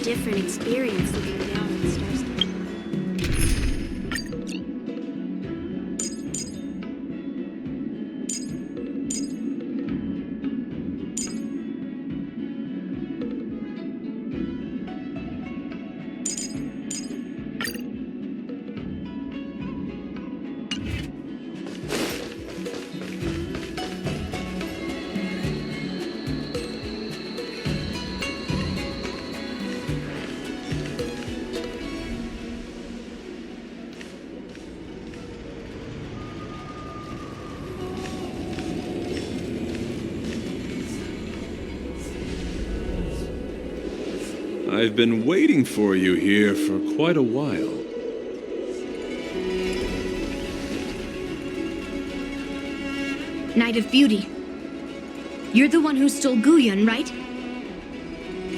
different experience looking down at the stars. I've been waiting for you here for quite a while. Knight of Beauty. You're the one who stole Guyun, right?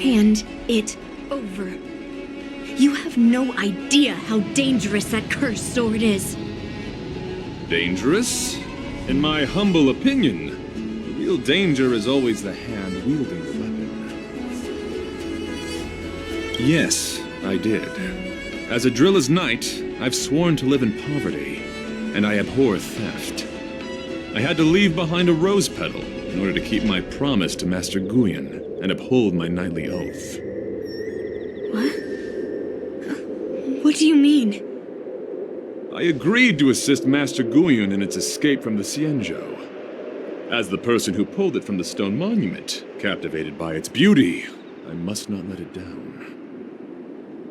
Hand it over. You have no idea how dangerous that cursed sword is. Dangerous? In my humble opinion, the real danger is always the hand wielding the weapon. Yes, I did. As a Drilla's knight, I've sworn to live in poverty, and I abhor theft. I had to leave behind a rose petal in order to keep my promise to Master Guyun and uphold my knightly oath. What? What do you mean? I agreed to assist Master Guyun in its escape from the Xianzhou. As the person who pulled it from the stone monument, captivated by its beauty, I must not let it down.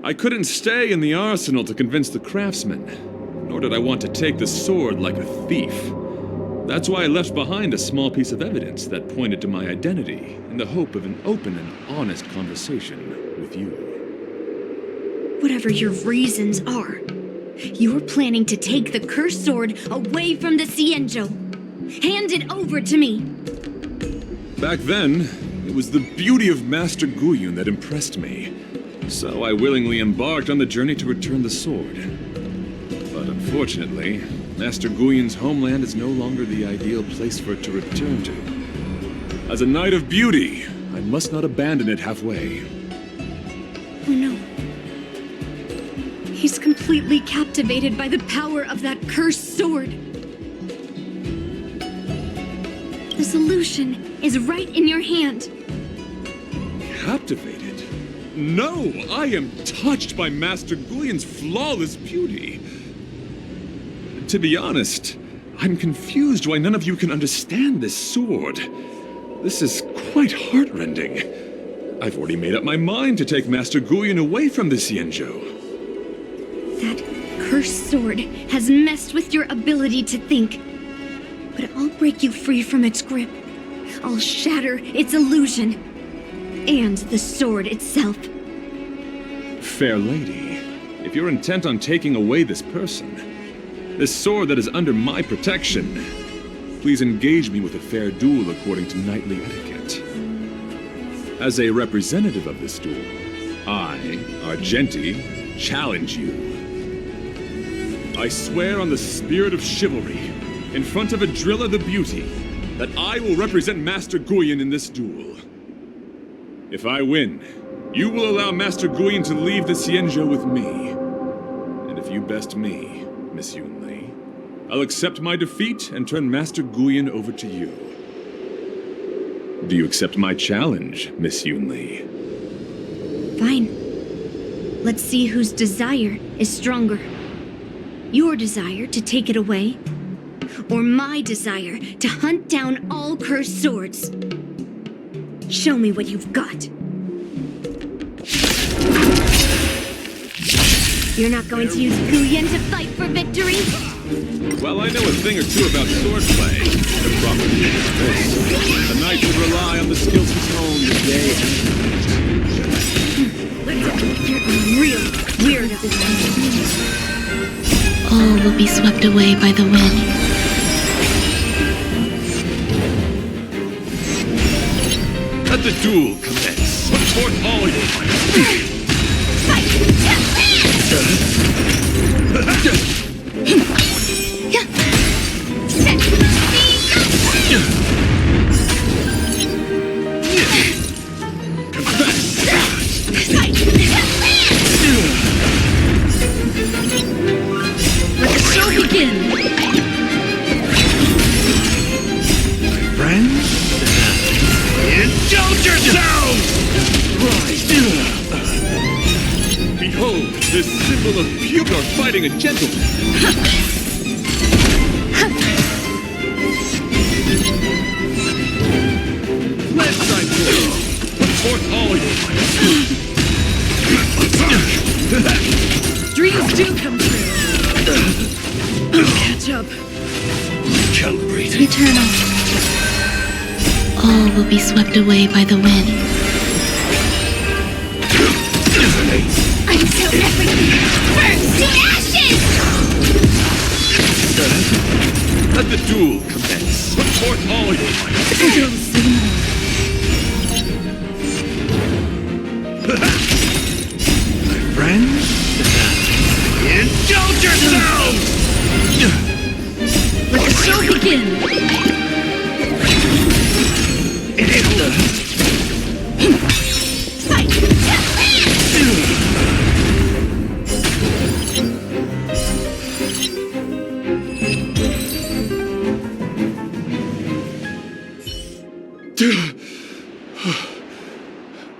I couldn't stay in the arsenal to convince the craftsman, nor did I want to take the sword like a thief. That's why I left behind a small piece of evidence that pointed to my identity in the hope of an open and honest conversation with you. Whatever your reasons are, you're planning to take the cursed sword away from the Xianzhou. Hand it over to me. Back then, it was the beauty of Master Guyun that impressed me. So I willingly embarked on the journey to return the sword. But unfortunately, Master Guyun's homeland is no longer the ideal place for it to return to. As a Knight of Beauty, I must not abandon it halfway. Oh no. He's completely captivated by the power of that cursed sword. The solution is right in your hand. Captivated? No, I am touched by Master Guyun's flawless beauty. To be honest, I'm confused why none of you can understand this sword. This is quite heartrending. I've already made up my mind to take Master Guyun away from the Xianzhou. That cursed sword has messed with your ability to think. But I'll break you free from its grip. I'll shatter its illusion. And the sword itself. Fair lady, if you're intent on taking away this person, this sword that is under my protection, please engage me with a fair duel according to knightly etiquette. As a representative of this duel, I, Argenti, challenge you. I swear on the spirit of chivalry, in front of Adrilla the Beauty, that I will represent Master Guyun in this duel. If I win, you will allow Master Guyun to leave the Xianzhou with me. And if you best me, Miss Yunli, I'll accept my defeat and turn Master Guyun over to you. Do you accept my challenge, Miss Yunli? Fine. Let's see whose desire is stronger. Your desire to take it away, or my desire to hunt down all cursed swords. Show me what you've got. You're not going to use Guyun to fight for victory? Well, I know a thing or two about swordplay. The proper thing is this. A knight should rely on the skills he's honed day and night. You're a real weirdo. All will be swept away by the wind. Let the duel commence. Put forth all your might. This symbol of beauty or fighting a gentleman. Let's try put forth all your might. Dreams do come true. I'll catch up. Calibrate. Eternal. All will be swept away by the wind. Until everything burns to ashes! Let the duel commence. Put forth all your might. Still signal. My friends, indulge yourselves! Let the show begin. Fight to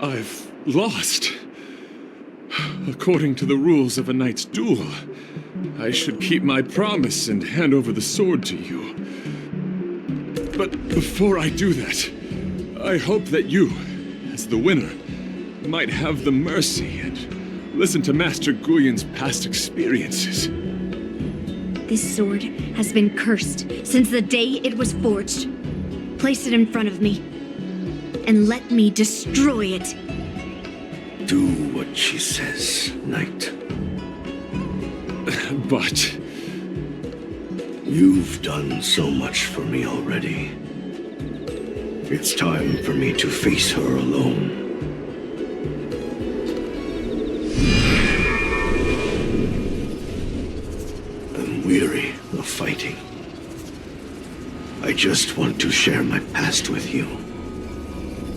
I've lost. According to the rules of a knight's duel, I should keep my promise and hand over the sword to you. But before I do that, I hope that you, as the winner, might have the mercy and listen to Master Guyon's past experiences. This sword has been cursed since the day it was forged. Place it in front of me, and let me destroy it. Do what she says, knight. But You've done so much for me already. It's time for me to face her alone. I'm weary of fighting. I just want to share my past with you.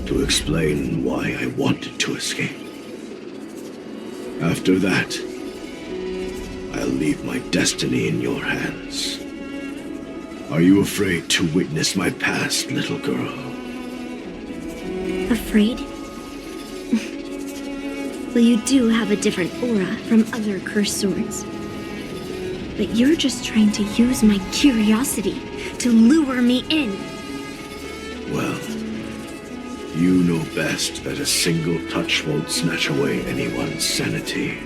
To explain why I wanted to escape. After that, I'll leave my destiny in your hands. Are you afraid to witness my past, little girl? Afraid? Well, you do have a different aura from other cursed swords. But you're just trying to use my curiosity to lure me in. Well, you know best that a single touch won't snatch away anyone's sanity.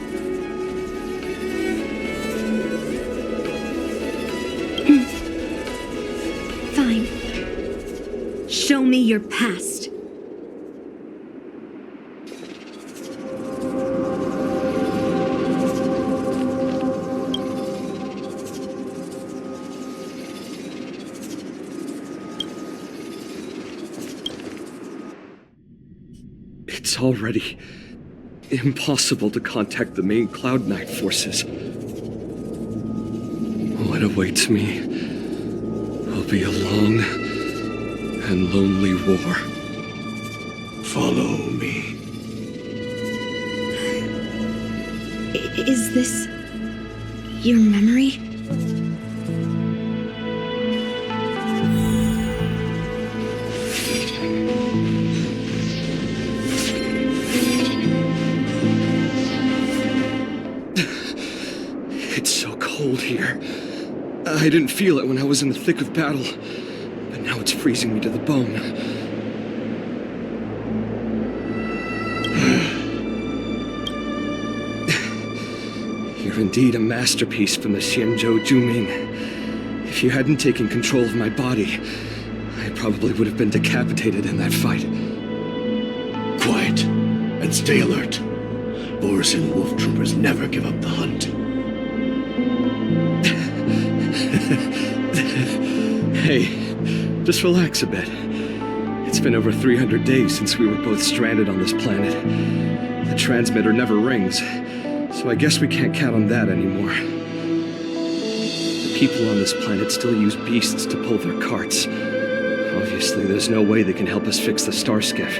Fine. Show me your past. It's already impossible to contact the main Cloud Knight forces. What awaits me will be a long and lonely war. Follow me. Is this your memory? It's so cold here. I didn't feel it when I was in the thick of battle, but now it's freezing me to the bone. You're indeed a masterpiece from the Xianzhou Juming. If you hadn't taken control of my body, I probably would have been decapitated in that fight. Quiet and stay alert. Boris and Wolf Troopers never give up the hunt. Hey, just relax a bit. It's been over 300 days since we were both stranded on this planet. The transmitter never rings, so I guess we can't count on that anymore. The people on this planet still use beasts to pull their carts. Obviously, there's no way they can help us fix the star skiff.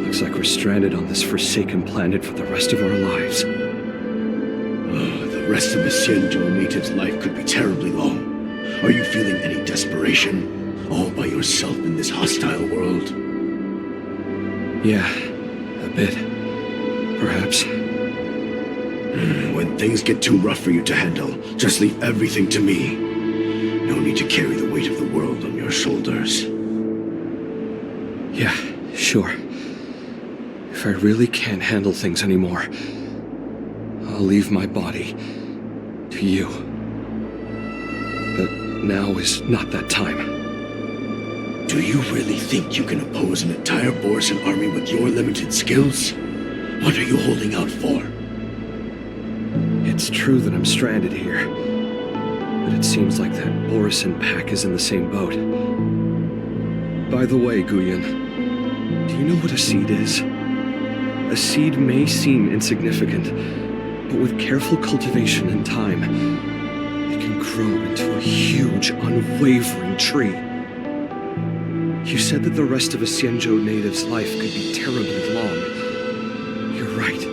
Looks like we're stranded on this forsaken planet for the rest of our lives. The rest of the Xianzhou native's life could be terribly long. Are you feeling any desperation? All by yourself in this hostile world? Yeah, a bit. Perhaps. When things get too rough for you to handle, just leave everything to me. No need to carry the weight of the world on your shoulders. Yeah, sure. If I really can't handle things anymore, I'll leave my body to you. But now is not that time. Do you really think you can oppose an entire Borisan army with your limited skills? What are you holding out for? It's true that I'm stranded here, but it seems like that Borisan pack is in the same boat. By the way, Guyan, do you know what a seed is? A seed may seem insignificant, but with careful cultivation and time, it can grow into a huge, unwavering tree. You said that the rest of a Xianzhou native's life could be terribly long. You're right.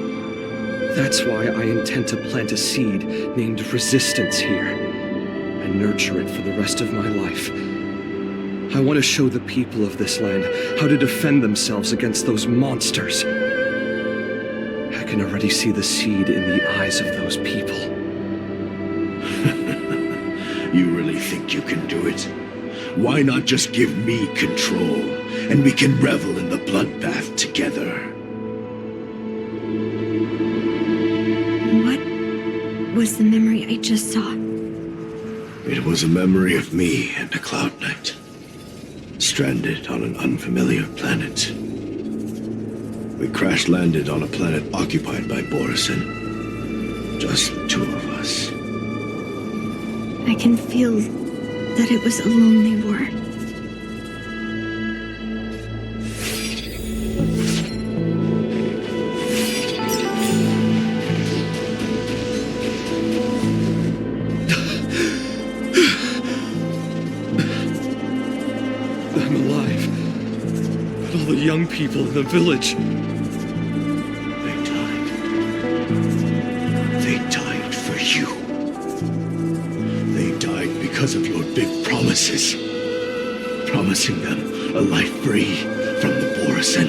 That's why I intend to plant a seed named Resistance here, and nurture it for the rest of my life. I want to show the people of this land how to defend themselves against those monsters. I can already see the seed in the eyes of those people. You really think you can do it? Why not just give me control, and we can revel in the bloodbath together? What was the memory I just saw? It was a memory of me and a Cloud Knight, stranded on an unfamiliar planet. We crash-landed on a planet occupied by Borisan. Just the two of us. I can feel that it was a lonely war. I'm alive. But all the young people in the village. They died for you. They died because of your big promises. Promising them a life free from the Borisan.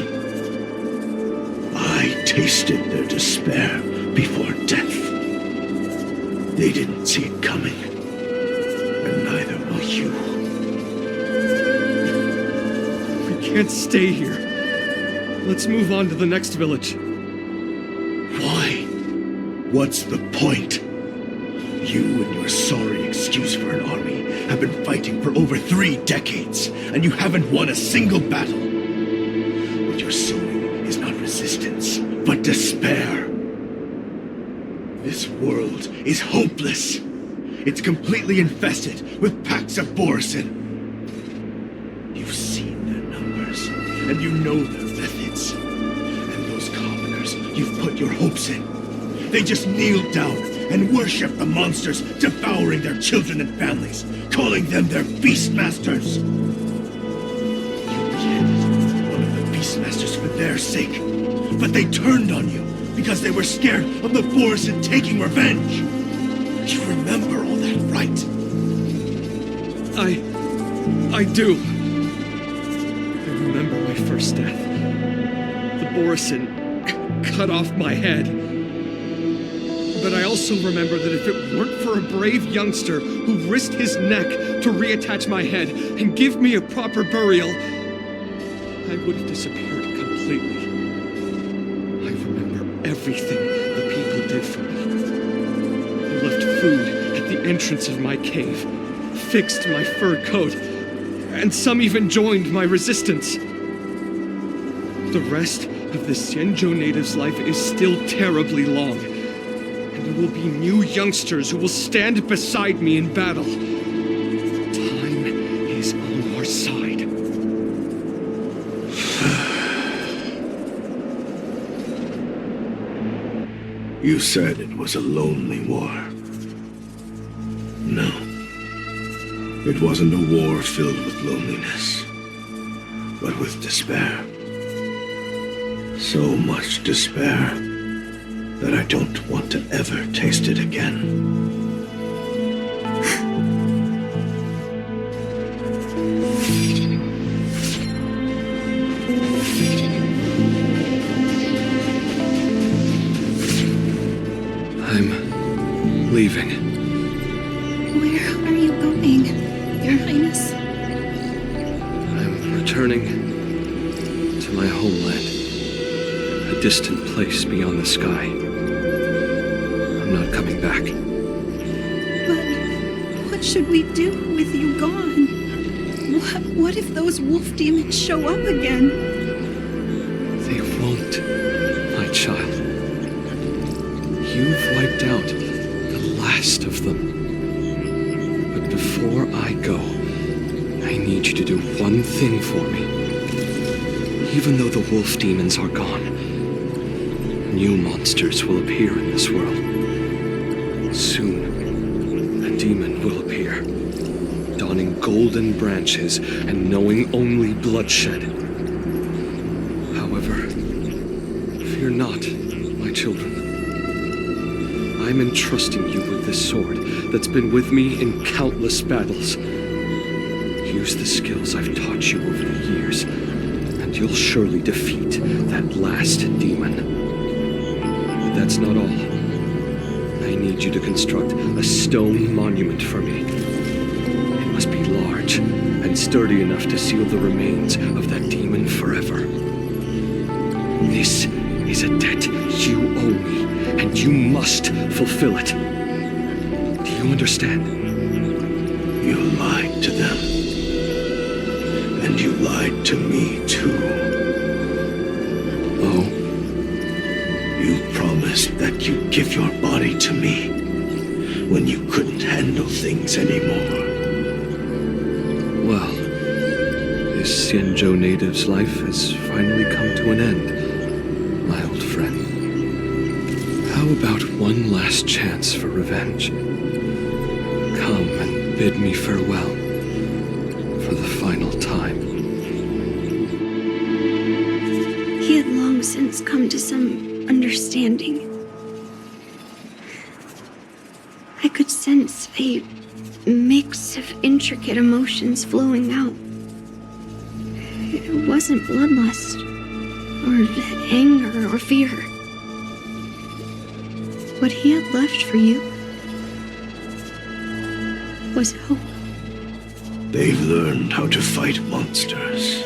I tasted their despair before death. They didn't see it coming. And neither will you. We can't stay here. Let's move on to the next village. Why? What's the point? You and your sorry excuse for an army have been fighting for over 3 decades, and you haven't won a single battle. What you're sowing is not resistance, but despair. This world is hopeless. It's completely infested with packs of Borisan. You've seen their numbers, and you know their methods. And those commoners you've put your hopes in, they just kneel down and worship the monsters devouring their children and families, calling them their beastmasters. You beheaded one of the beastmasters for their sake, but they turned on you because they were scared of the Borisan taking revenge. You remember all that, right? I do. I remember my first death. The Borisan cut off my head. But I also remember that if it weren't for a brave youngster who risked his neck to reattach my head and give me a proper burial, I would have disappeared completely. I remember everything the people did for me. They left food at the entrance of my cave, fixed my fur coat, and some even joined my resistance. The rest of the Xianzhou native's life is still terribly long. There will be new youngsters who will stand beside me in battle. Time is on our side. You said it was a lonely war. No. It wasn't a war filled with loneliness, but with despair. So much despair that I don't want to ever taste it again. leaving. Where are you going, Your Highness? I'm returning to my homeland. A distant place beyond the sky. I'm not coming back. But what should we do with you gone? What if those wolf demons show up again? They won't, my child. You've wiped out the last of them. But before I go, I need you to do one thing for me. Even though the wolf demons are gone, new monsters will appear in this world. Soon, a demon will appear, donning golden branches and knowing only bloodshed. However, fear not, my children. I'm entrusting you with this sword that's been with me in countless battles. Use the skills I've taught you over the years, and you'll surely defeat that last demon. But that's not all. I need you to construct a stone monument for me. It must be large and sturdy enough to seal the remains of that demon forever. This is a debt you owe me, and you must fulfill it. Do you understand? You lied to them. And you lied to me, too. Oh? You promised that you'd give your body to me when you couldn't handle things anymore. Well, this Xianzhou native's life has finally come to an end, my old friend. How about one last chance for revenge? Come and bid me farewell for the final time. He had long since come to some understanding. I could sense a mix of intricate emotions flowing out. It wasn't bloodlust, or anger, or fear. What he had left for you was hope. They've learned how to fight monsters.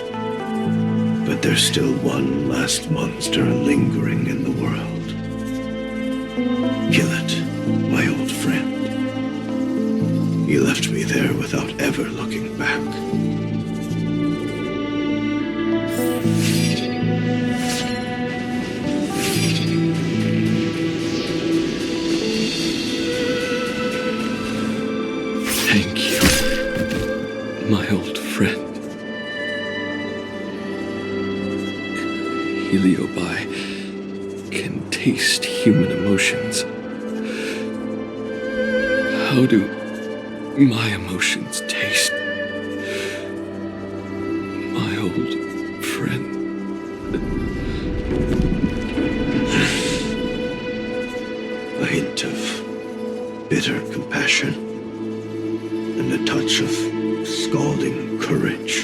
But there's still one last monster lingering in the world. Kill it, my old friend. He left me there without ever looking back. Thank you, my old friend. Heliobi can taste human emotions. How do my emotions taste? My old friend. A hint of bitter compassion and a touch of scalding courage.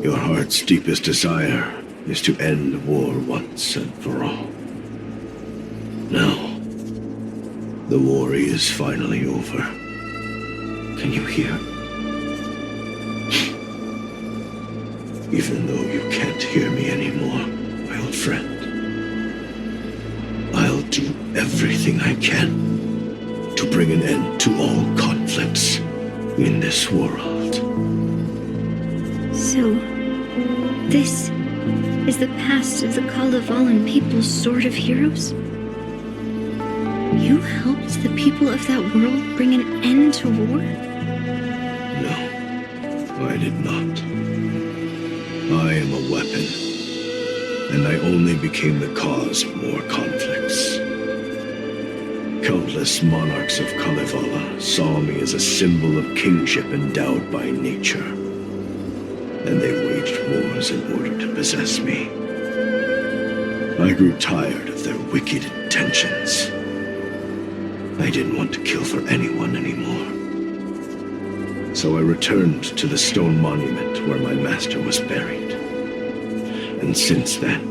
Your heart's deepest desire is to end war once and for all. Now, the war is finally over. Can you hear? Even though you can't hear me anymore, my old friend, I'll do everything I can to bring an end to all conflicts in this world. So, this is the past of the Kalevalan people's Sword of Heroes? You helped the people of that world bring an end to war? No, I did not. I am a weapon, and I only became the cause of more conflicts. Countless monarchs of Kalevala saw me as a symbol of kingship endowed by nature, and they waged wars in order to possess me. I grew tired of their wicked intentions. I didn't want to kill for anyone anymore. So I returned to the stone monument where my master was buried. And since then,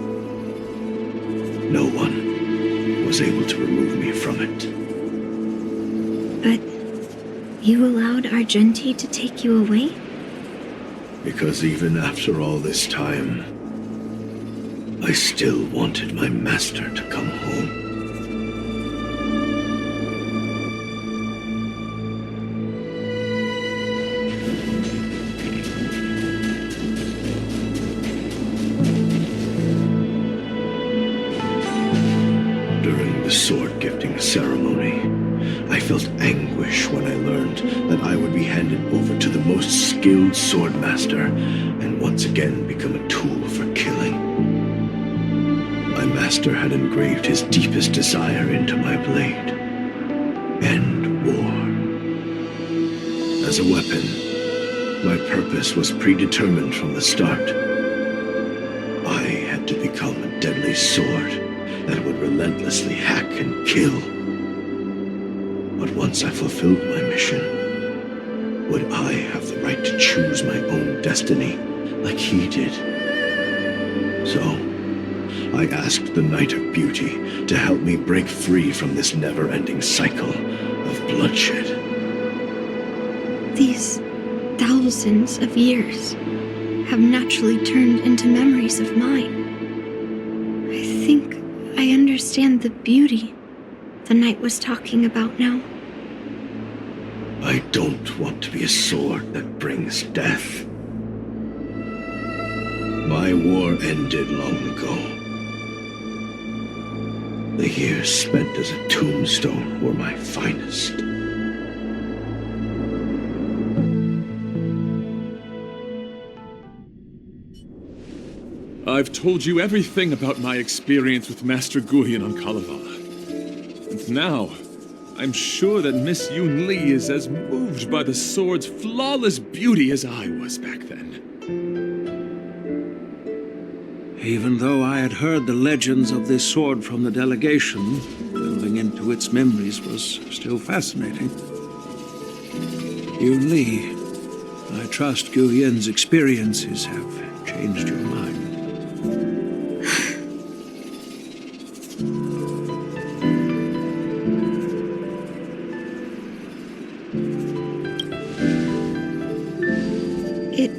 no one was able to remove me from it. But you allowed Argenti to take you away? Because even after all this time, I still wanted my master to come home. During the sword gifting ceremony, I felt anguish when I learned that I would be handed over to the most skilled swordmaster and once again become a tool for killing. My master had engraved his deepest desire into my blade. End war. As a weapon, my purpose was predetermined from the start. I had to become a deadly sword that would relentlessly hack and kill. But once I fulfilled my mission, would I have the right to choose my own destiny like he did? So, I asked the Knight of Beauty to help me break free from this never-ending cycle of bloodshed. These thousands of years have naturally turned into memories of mine. I think I understand the beauty the knight was talking about now. I don't want to be a sword that brings death. My war ended long ago. The years spent as a tombstone were my finest. I've told you everything about my experience with Master Guyan on Kalevala. And now, I'm sure that Miss Yoon Lee is as moved by the sword's flawless beauty as I was back then. Even though I had heard the legends of this sword from the delegation, delving into its memories was still fascinating. Yoon Lee, I trust Guyan's experiences have changed your mind. It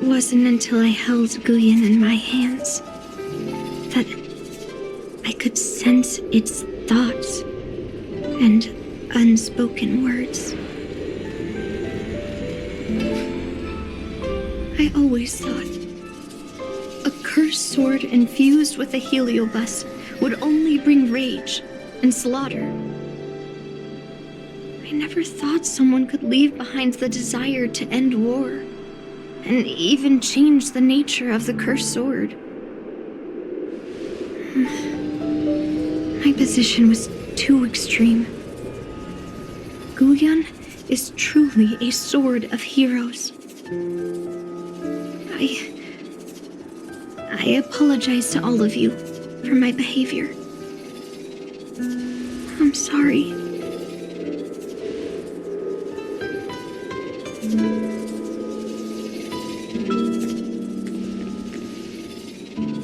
wasn't until I held Guyan in my hands that I could sense its thoughts and unspoken words. I always thought a cursed sword infused with a heliobus would only bring rage and slaughter. I never thought someone could leave behind the desire to end war, and even change the nature of the cursed sword. My position was too extreme. Guyan is truly a sword of heroes. I apologize to all of you for my behavior. I'm sorry.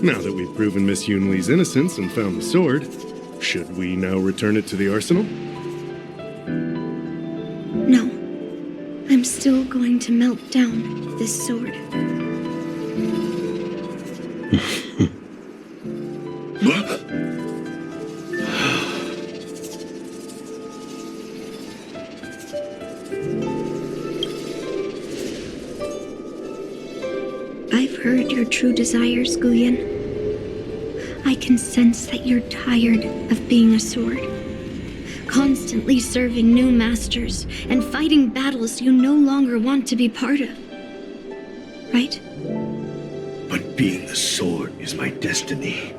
Now that we've proven Miss Yoon Lee's innocence and found the sword, should we now return it to the arsenal? No. I'm still going to melt down this sword. I've heard your true desires, Guyan. I can sense that you're tired of being a sword, constantly serving new masters and fighting battles you no longer want to be part of. Right? But being a sword is my destiny.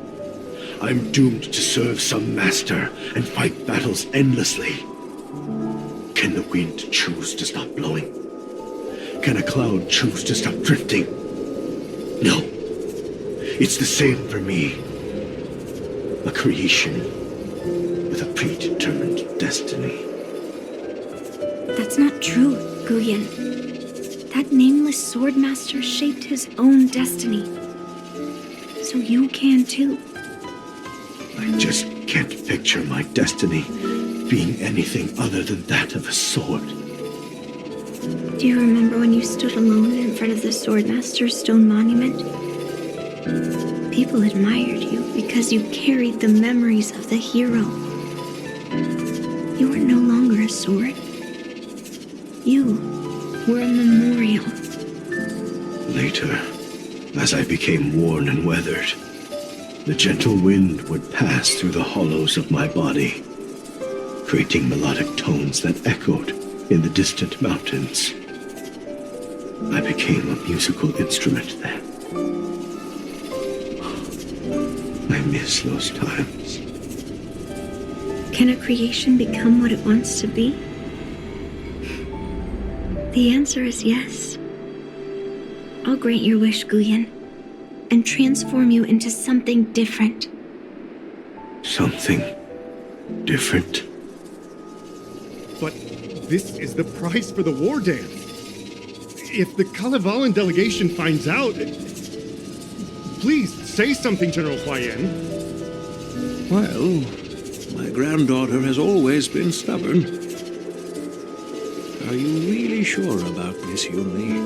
I'm doomed to serve some master and fight battles endlessly. Can the wind choose to stop blowing? Can a cloud choose to stop drifting? No. It's the same for me. A creation with a predetermined destiny. That's not true, Guyan. That nameless swordmaster shaped his own destiny. So you can too. I just can't picture my destiny being anything other than that of a sword. Do you remember when you stood alone in front of the Swordmaster's stone monument? People admired you because you carried the memories of the hero. You were no longer a sword. You were a memorial. Later, as I became worn and weathered, the gentle wind would pass through the hollows of my body, creating melodic tones that echoed in the distant mountains. I became a musical instrument then. I miss those times. Can a creation become what it wants to be? The answer is yes. I'll grant your wish, Guyen, and transform you into something different. Something different? But this is the price for the war dance. If the Kalevalan delegation finds out... Please, say something, General Huayan. Well, my granddaughter has always been stubborn. Are you really sure about this, Yunli?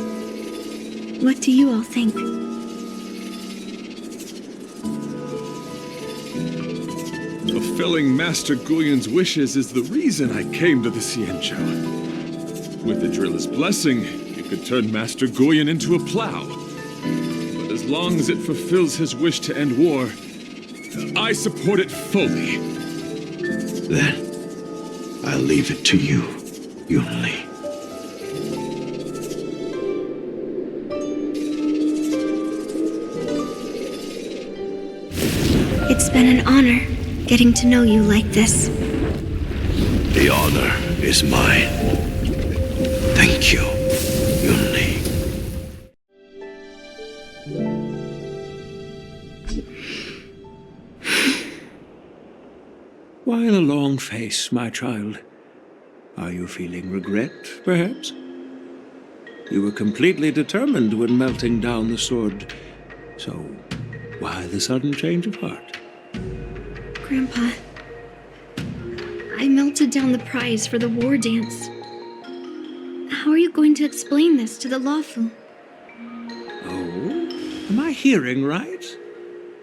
What do you all think? Fulfilling Master Guyen's wishes is the reason I came to the Xianzhou. With the Drilla's blessing, it could turn Master Guyen into a plow. But as long as it fulfills his wish to end war, I support it fully. Then, I'll leave it to you, Yunli. It's been an honor getting to know you like this. The honor is mine. Thank you, Yunli. Why the long face, my child? Are you feeling regret, perhaps? You were completely determined when melting down the sword. So, why the sudden change of heart? Grandpa, I melted down the prize for the war dance. How are you going to explain this to the Lawfu? Oh, am I hearing right?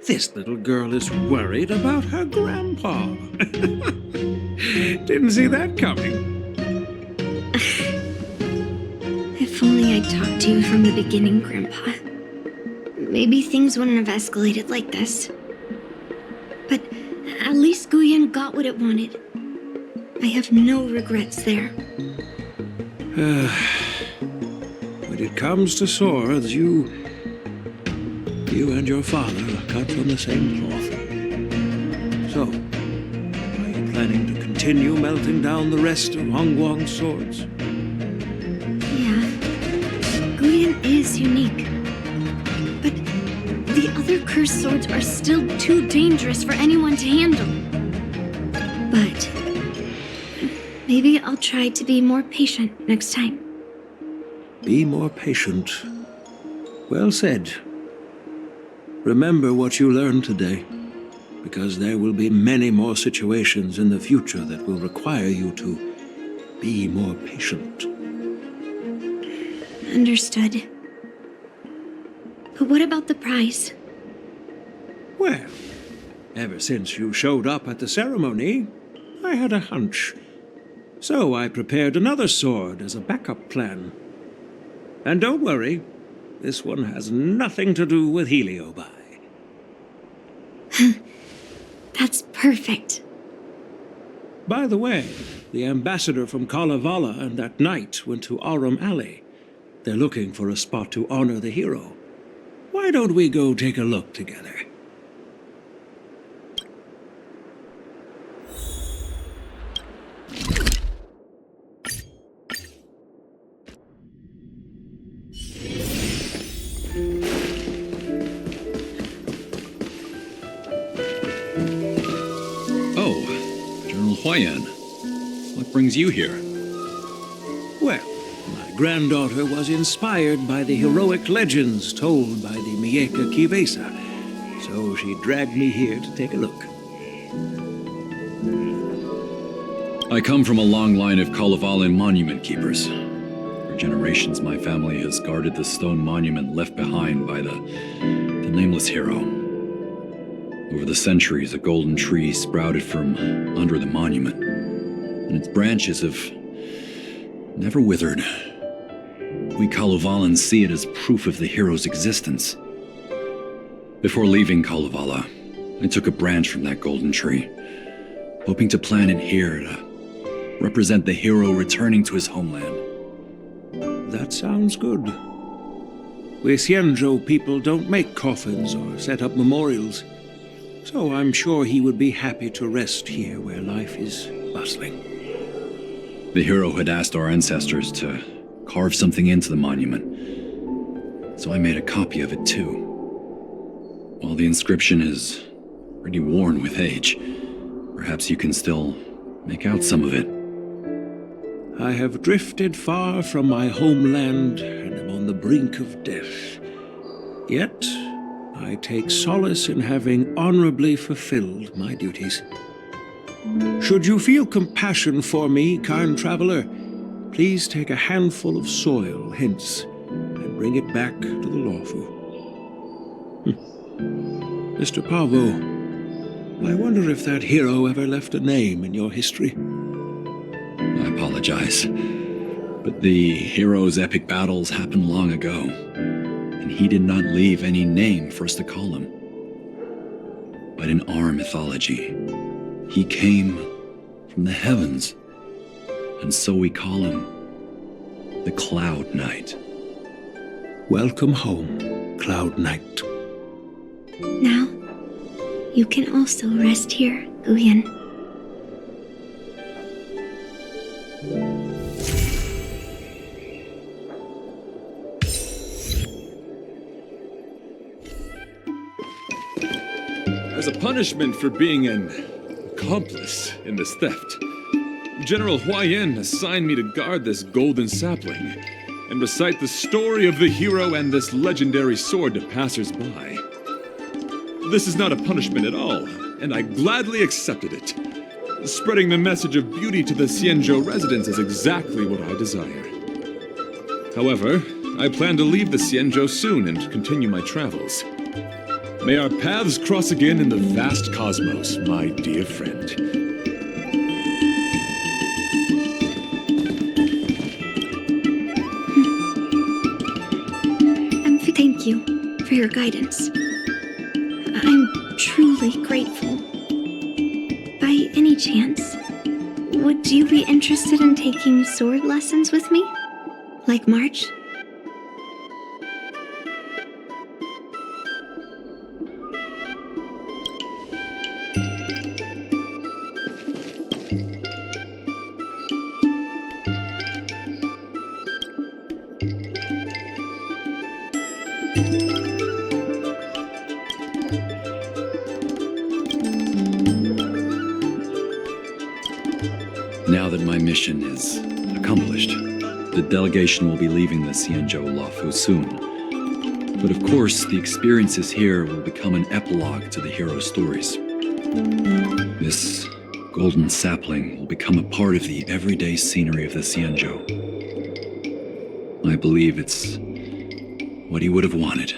This little girl is worried about her grandpa. Didn't see that coming. If only I'd talked to you from the beginning, Grandpa. Maybe things wouldn't have escalated like this. But at least Guyen got what it wanted. I have no regrets there. When it comes to swords, you and your father are cut from the same cloth. So, are you planning to continue melting down the rest of Hongguang's swords? Yeah, Guyen is unique. But the other cursed swords are still too dangerous for anyone to handle. But maybe I'll try to be more patient next time. Be more patient. Well said. Remember what you learned today, because there will be many more situations in the future that will require you to be more patient. Understood. But what about the prize? Well, ever since you showed up at the ceremony, I had a hunch. So I prepared another sword as a backup plan. And don't worry, this one has nothing to do with Heliobi. That's perfect. By the way, the ambassador from Kalevala and that knight went to Arum Alley. They're looking for a spot to honor the hero. Why don't we go take a look together? Huayan, what brings you here? Well, my granddaughter was inspired by the heroic legends told by the Mieka Kivesa, so she dragged me here to take a look. I come from a long line of Kalevalan monument keepers. For generations, my family has guarded the stone monument left behind by the nameless hero. Over the centuries, a golden tree sprouted from under the monument, and its branches have never withered. We Kalevalans see it as proof of the hero's existence. Before leaving Kalevala, I took a branch from that golden tree, hoping to plant it here to represent the hero returning to his homeland. That sounds good. We Xianzhou people don't make coffins or set up memorials, so I'm sure he would be happy to rest here where life is bustling. The hero had asked our ancestors to carve something into the monument, so I made a copy of it too. While the inscription is pretty worn with age, perhaps you can still make out some of it. I have drifted far from my homeland and am on the brink of death. Yet, I take solace in having honorably fulfilled my duties. Should you feel compassion for me, kind traveler, please take a handful of soil hence and bring it back to the Lawfu. Mr. Pavo, I wonder if that hero ever left a name in your history. I apologize, but the hero's epic battles happened long ago, and he did not leave any name for us to call him. But in our mythology, he came from the heavens, and so we call him the Cloud Knight. Welcome home, Cloud Knight. Now, you can also rest here, Guyan. As a punishment for being an accomplice in this theft, General Huayan assigned me to guard this golden sapling and recite the story of the hero and this legendary sword to passers-by. This is not a punishment at all, and I gladly accepted it. Spreading the message of beauty to the Xianzhou residents is exactly what I desire. However, I plan to leave the Xianzhou soon and continue my travels. May our paths cross again in the vast cosmos, my dear friend. Thank you for your guidance. I'm truly grateful. By any chance, would you be interested in taking sword lessons with me? Like March? Now that my mission is accomplished, the delegation will be leaving the Xianzhou Lawfu soon. But of course, the experiences here will become an epilogue to the hero's stories. This golden sapling will become a part of the everyday scenery of the Xianzhou. I believe it's what he would have wanted.